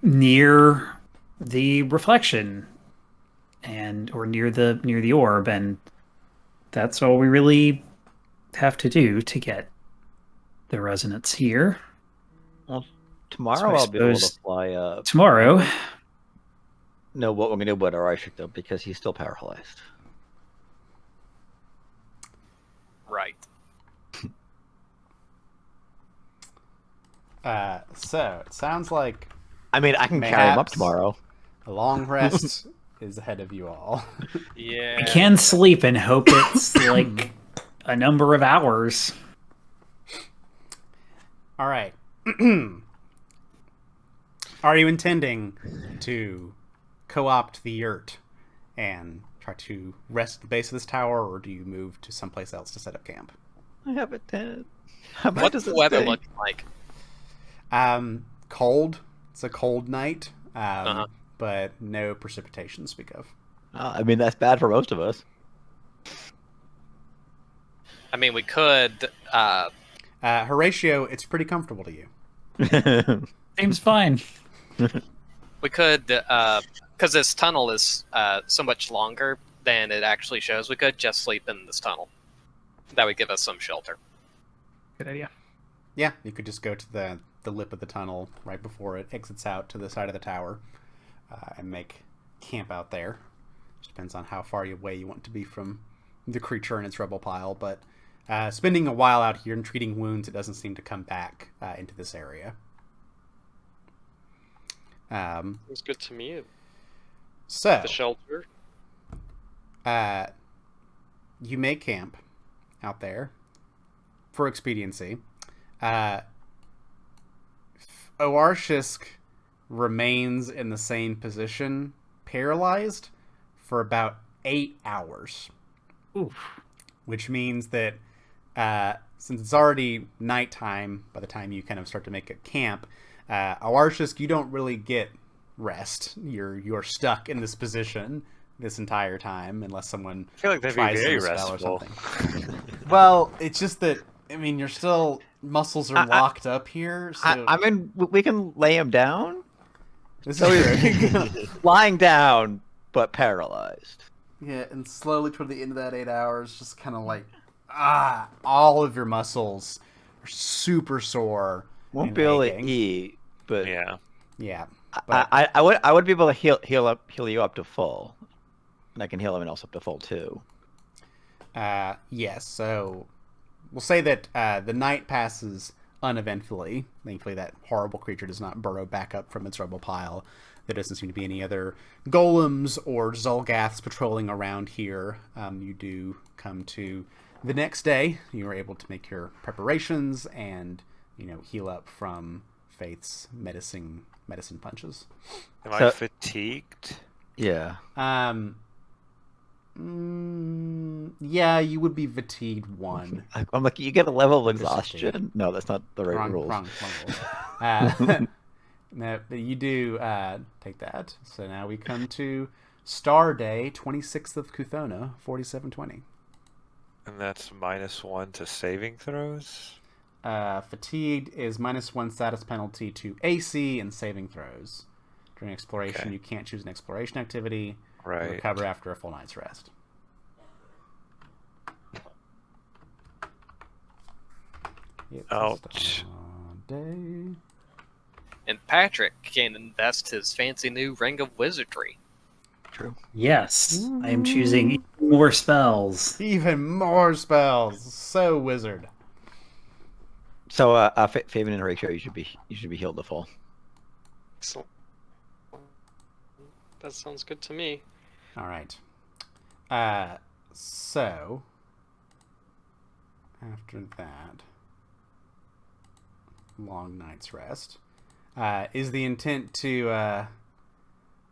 near the reflection or near the orb, and that's all we really have to do to get the resonance here. Well, So tomorrow I I'll be able to suppose fly up. Tomorrow. No, what we're gonna do about our Ishik though, because he's still paralyzed. Right. So it sounds like I mean, I can carry him up Perhaps. tomorrow. a long rest is ahead of you all. Yeah. I can sleep and hope it's like a number of hours. All right. Are you intending to co-opt the yurt and try to rest at the base of this tower, or do you move to someplace else to set up camp? I have a tent. How much What's does the it weather say? looking like? Cold. It's a cold night, Uh-huh. but no precipitation to speak of. I mean, that's bad for most of us. I mean, we could. Horatio, it's pretty comfortable to you. Seems fine. We could, because this tunnel is so much longer than it actually shows, we could just sleep in this tunnel. That would give us some shelter. Good idea. Yeah, you could just go to the lip of the tunnel right before it exits out to the side of the tower and make camp out there. Just depends on how far away you want to be from the creature and its rubble pile, but spending a while out here and treating wounds, it doesn't seem to come back into this area. It's good to me. So The shelter. you make camp out there for expediency. Oarshisk remains in the same position, paralyzed, for about 8 hours. Oof. Which means that since it's already nighttime by the time you kind of start to make a camp, Oarshisk, you don't really get rest. You're stuck in this position this entire time unless someone I feel like that'd be tries very some spell or restful. something. Well, it's just that, I mean, you're still, muscles are locked up here. So I mean, we can lay him down. this So is true. Lying down, but paralyzed. Yeah, and slowly toward the end of that 8 hours, just kind of like, all of your muscles are super sore. Won't and be able to aching. eat, but Yeah. Yeah. But I would be able to heal you up to full, and I can heal everyone else up to full too. yes, so we'll say that the night passes uneventfully. Thankfully, that horrible creature does not burrow back up from its rubble pile. There doesn't seem to be any other golems or Zulgaths patrolling around here. You do come to the next day. You are able to make your preparations and, heal up from Faith's medicine punches. Am I fatigued? Yeah. Yeah, you would be fatigued 1. I'm like, you get a level of Just exhaustion. No, that's not the right rules. Wrong rules. No, but you do take that. So now we come to Star Day, 26th of Kuthona, 4720. And that's -1 to saving throws? Fatigued is -1 status penalty to AC and saving throws. During exploration, Okay. you can't choose an exploration activity. Right. Recover after a full night's rest. Yep, Ouch. Star Day. And Patrick can invest his fancy new Ring of Wizardry. True. Yes, I am choosing more spells. Even more spells. So wizard. So, Fabian and Horatio, you should be healed to full. Excellent. That sounds good to me. All right. So after that long night's rest, is the intent to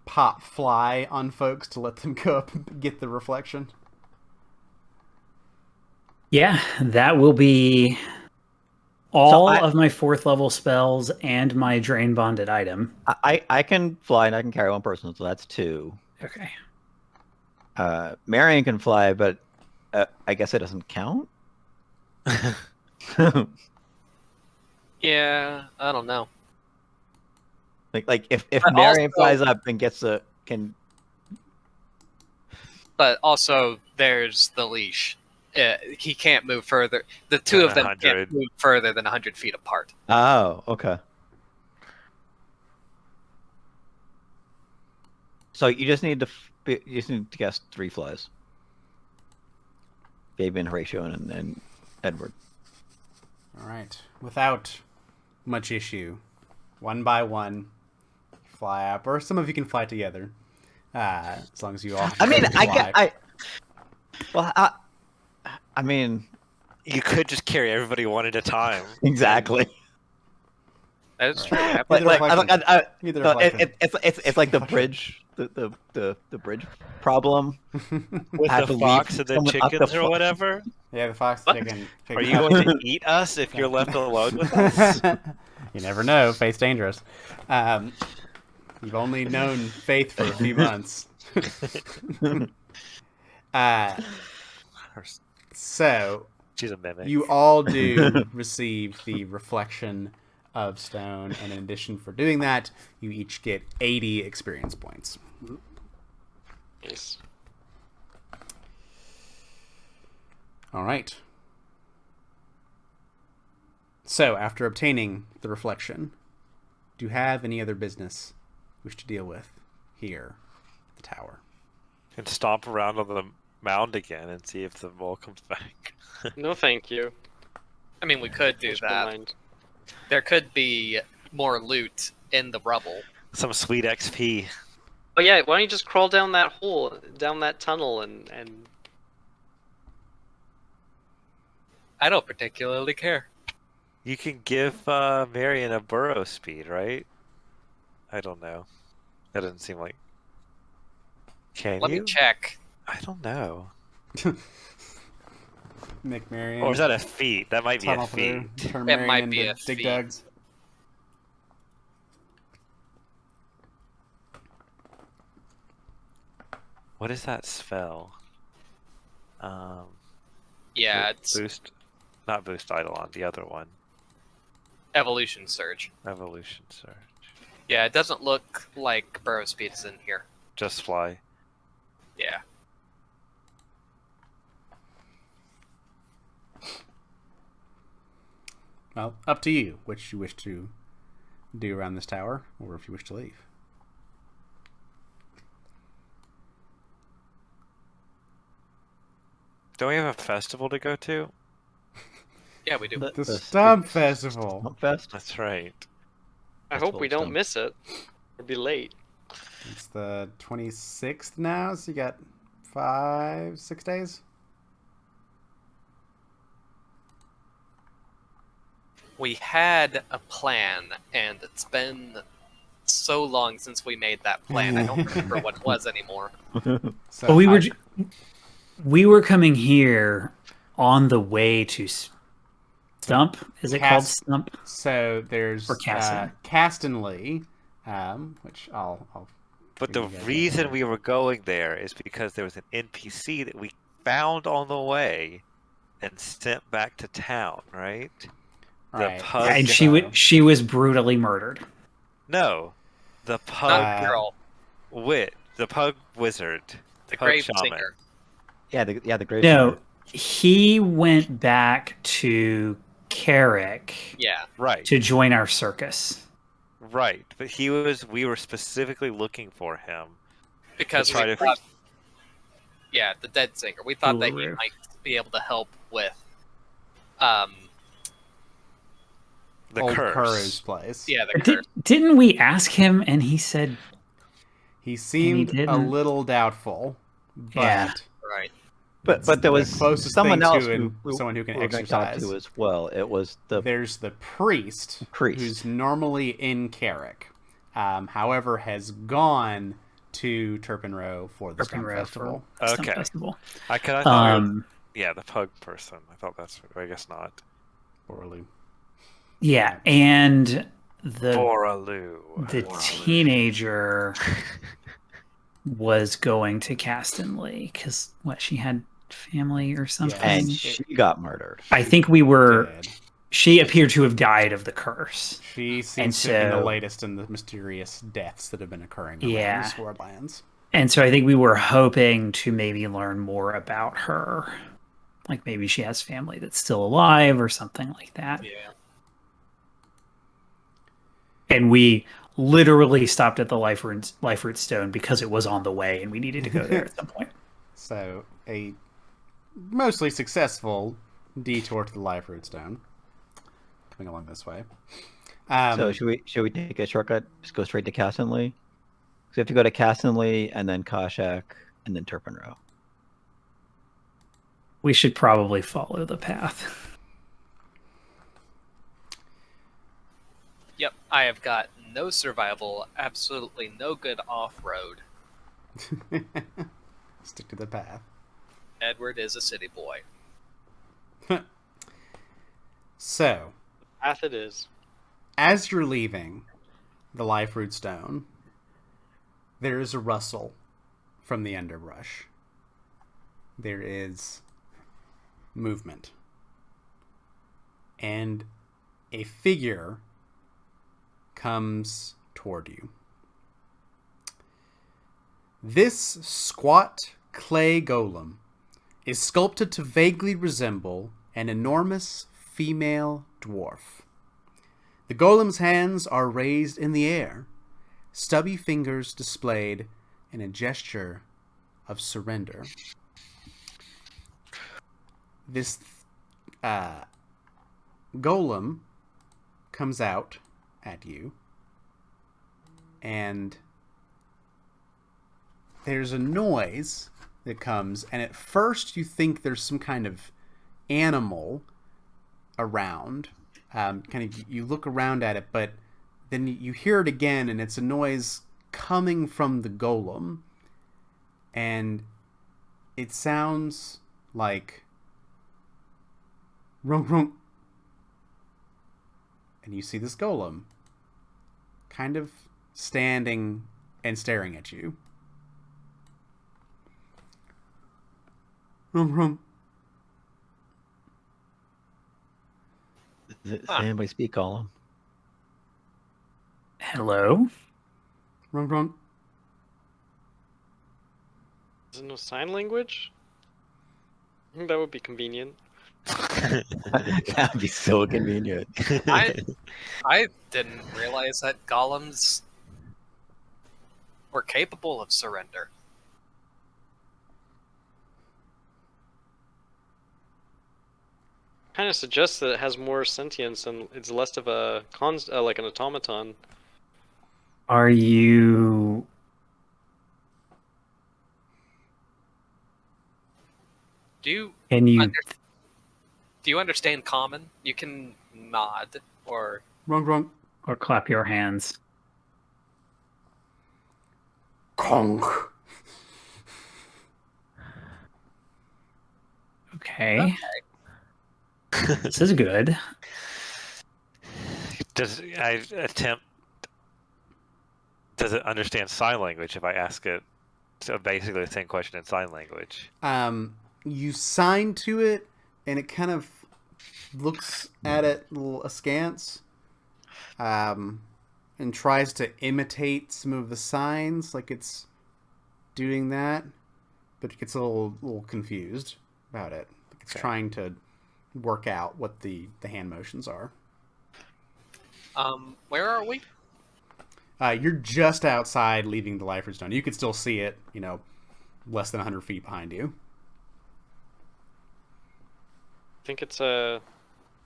pop fly on folks to let them go up and get the reflection? Yeah, that will be all of my 4th level spells and my drain bonded item. I can fly and I can carry 1 person, so that's 2. Okay. Marion can fly, but I guess it doesn't count. Yeah, I don't know. like if But Marion also- flies up and can. But also, there's the leash. He can't move further. The two of them 100. can't move further than 100 feet apart. Oh, okay. So you just need to guess 3 flies. Fabian, Horatio, and Edward. All right. Without much issue, 1 by 1, fly up, or some of you can fly together, as long as you all. I mean, fly. I mean, You could just carry everybody 1 at a time. exactly. That's true. Either reflection. Either So reflection. it's like the bridge, the bridge problem. With Have the to fox leave and the someone up chickens the or fo- whatever? Yeah, the fox What? chicken. Are you going to eat us if you're left alone with us? You never know. Faith's dangerous. You've only known Faith for a few months. So She's a mimic. you all do receive the reflection of stone, and in addition for doing that, you each get 80 experience points. Nice. All right. So, after obtaining the reflection, do you have any other business you wish to deal with here at the tower? And stomp around on the mound again and see if the mole comes back. No, thank you. I mean, we could do Change my that. mind. There could be more loot in the rubble. Some sweet XP. Oh yeah, why don't you just crawl down that hole, down that tunnel, and I don't particularly care. You can give Marion a burrow speed, right? I don't know. That doesn't seem like. Can Let you? me check. I don't know. Nick Marion. Or is that a feat? That might be a tunnel through, feat. turn It Marion might be into a Dig feat. Dugs. What is that spell? Yeah, it's Boost, not boost Eidolon, the other one. evolution surge. Evolution Surge. Yeah, it doesn't look like burrow speed is in here. Just fly. Yeah. Well, up to you which you wish to do around this tower, or if you wish to leave. Don't we have a festival to go to? Yeah, we do. The Stump Festival. Stump Fest? That's right. I hope we don't Stump. miss it. Or be late. It's the 26th now, so you got 6 days. We had a plan, and it's been so long since we made that plan. I don't remember what it was anymore. So But I- we were coming here on the way to Stump. Is it called Cast- Stump? So there's Or Caston. Castonley, which I'll But the you guys reason know. we were going there is because there was an NPC that we found on the way and sent back to town, right? The Right. pug. And so- she was brutally murdered. No, the Not pug the girl, the pug wizard, the pug grave shaman. singer. Yeah, the great. No, he went back to Carrick Yeah. Right, to join our circus. right. But we were specifically looking for him. Because try we to- thought, yeah, the dead singer. We thought that he Uluru. might be able to help with, The Old curse. Kuro's place. yeah, the curse. Didn't we ask him and he said, He seemed a didn't. little doubtful, but Yeah. Right. But there the was closest someone thing to else someone who can we were gonna talk exercise. to as well. It was the There's the priest, Priest. who's normally in Carrick, however, has gone to Turpin Row for the Stump Turpin Row Festival. for Stump Okay. Festival. I thought Um, the pug person. I thought that's. I guess not. Boraloo. yeah, and the Boraloo. teenager was going to Castonley because she had family or something. and she got murdered. I think we were. Dead. She appeared to have died of the curse. She seems And to have been the so- latest in the mysterious deaths that have been occurring around Yeah. the Swordlands. And so I think we were hoping to maybe learn more about her. Like maybe she has family that's still alive or something like that. Yeah. And we literally stopped at the Life-Root Stone because it was on the way and we needed to go there at some point. So, a mostly successful detour to the Life-Root Stone. Coming along this way. So should we take a shortcut? Just go straight to Castonley. So we have to go to Castonley and then Koshak and then Turpin Row. We should probably follow the path. Yep. I have got no survival, absolutely no good off-road. Stick to the path. Edward is a city boy. So, Path it is. as you're leaving the Life-Root Stone, there is a rustle from the underbrush. There is movement. And a figure comes toward you. This squat clay golem is sculpted to vaguely resemble an enormous female dwarf. The golem's hands are raised in the air, stubby fingers displayed in a gesture of surrender. This golem comes out at you, and there's a noise that comes, and at first you think there's some kind of animal around. You look around at it, but then you hear it again, and it's a noise coming from the golem, and it sounds like runk runk. And you see this golem kind of standing and staring at you. Runk runk. Does anybody speak Gollum? Hello? Runk runk. Is it no sign language? I think that would be convenient. That'd be so convenient. I didn't realize that golems were capable of surrender. Kind of suggests that it has more sentience and it's less of a like an automaton. Are you... Can you... Do you understand common? You can nod or Runk runk. Or clap your hands. Conk. Okay. This is good. Does it understand sign language if I ask it? So basically the same question in sign language. You sign to it, and it kind of looks at it a little askance, and tries to imitate some of the signs, like it's doing that, but it gets a little confused about it. Like it's trying to work out what the hand motions are. where are we? You're just outside leaving the Lifer's Stone. You could still see it, less than 100 feet behind you. I think it's a.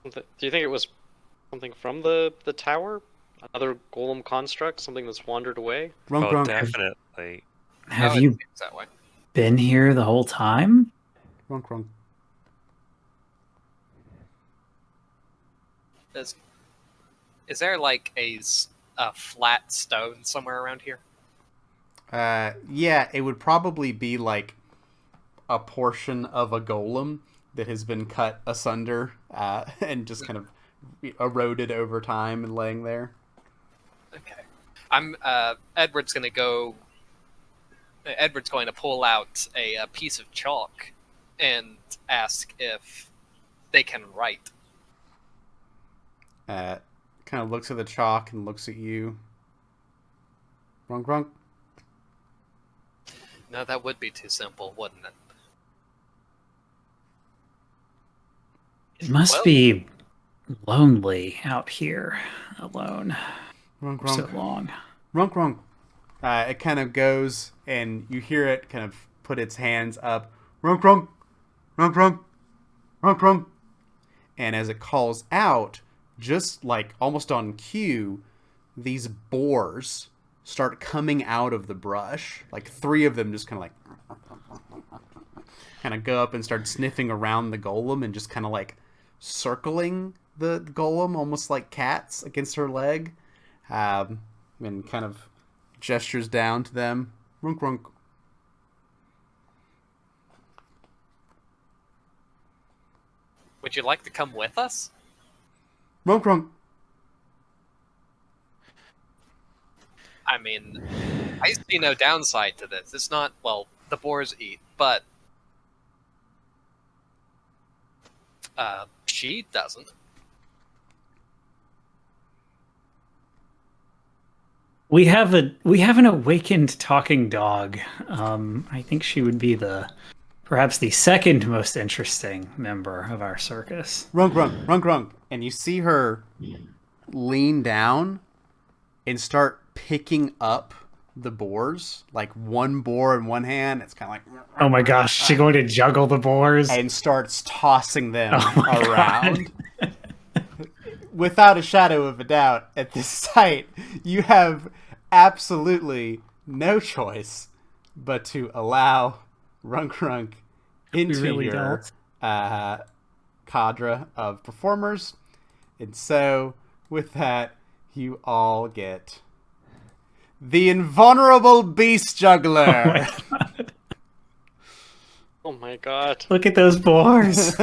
Do you think it was something from the tower? Another golem construct? Something that's wandered away? Runk, Oh, runk. definitely. Have No, it you seems that way. been here the whole time? Runk, runk. Is there like a flat stone somewhere around here? Yeah, it would probably be like a portion of a golem that has been cut asunder and just kind of eroded over time and laying there. Okay. Edward's going to pull out a piece of chalk and ask if they can write. Kind of looks at the chalk and looks at you. Grunk, grunk. No, that would be too simple, wouldn't it? It must be lonely out here alone Grunk, for so grunk. long. Runk, runk. It kind of goes, and you hear it kind of put its hands up. Runk, runk. Runk, runk. Runk, runk. And as it calls out, just like almost on cue, these boars start coming out of the brush. Like 3 of them just kind of go up and start sniffing around the golem and just kind of like circling the golem, almost like cats against her leg. And kind of gestures down to them. Runk, runk. Would you like to come with us? Runk, runk. I mean, I see no downside to this. It's not, well, the boars eat, but she doesn't. We have an awakened talking dog. I think she would be perhaps the second most interesting member of our circus. Runk, runk, runk, runk. And you see her lean down and start picking up the boars, like one boar in one hand. It's kind of like, Oh my gosh, she's going to juggle the boars. and starts tossing them my around. Without a shadow of a doubt, at this site, you have absolutely no choice but to allow Runk Runk into really your cadre of performers. And so, with that, you all get the invulnerable beast juggler. Oh my god. Look at those boars.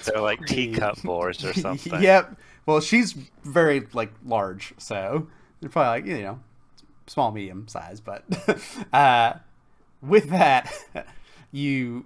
They're like teacup boars or something. Yep. Well, she's very large, so they're probably small, medium size. But with that, you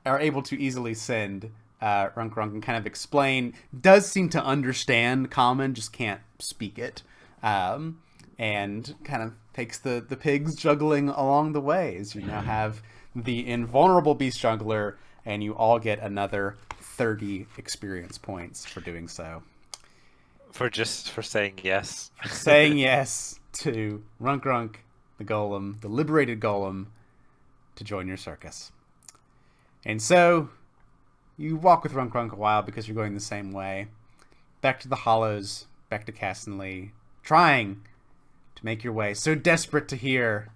are able to easily send Runk Runk and kind of explain. Does seem to understand Common, just can't speak it. And kind of takes the pigs juggling along the way, as you now have the invulnerable beast juggler, and you all get another 30 experience points for doing so. For saying yes. Saying yes to Runk Runk, the golem, the liberated golem, to join your circus. And so, you walk with Runk Runk a while because you're going the same way. Back to the Hollows, back to Castonley, trying to make your way, so desperate to hear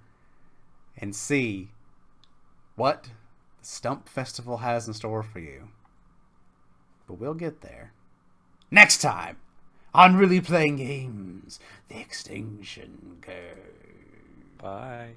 and see what the Stump Festival has in store for you. But we'll get there. Next time on Really Playing Games, the Extinction Curve. Bye.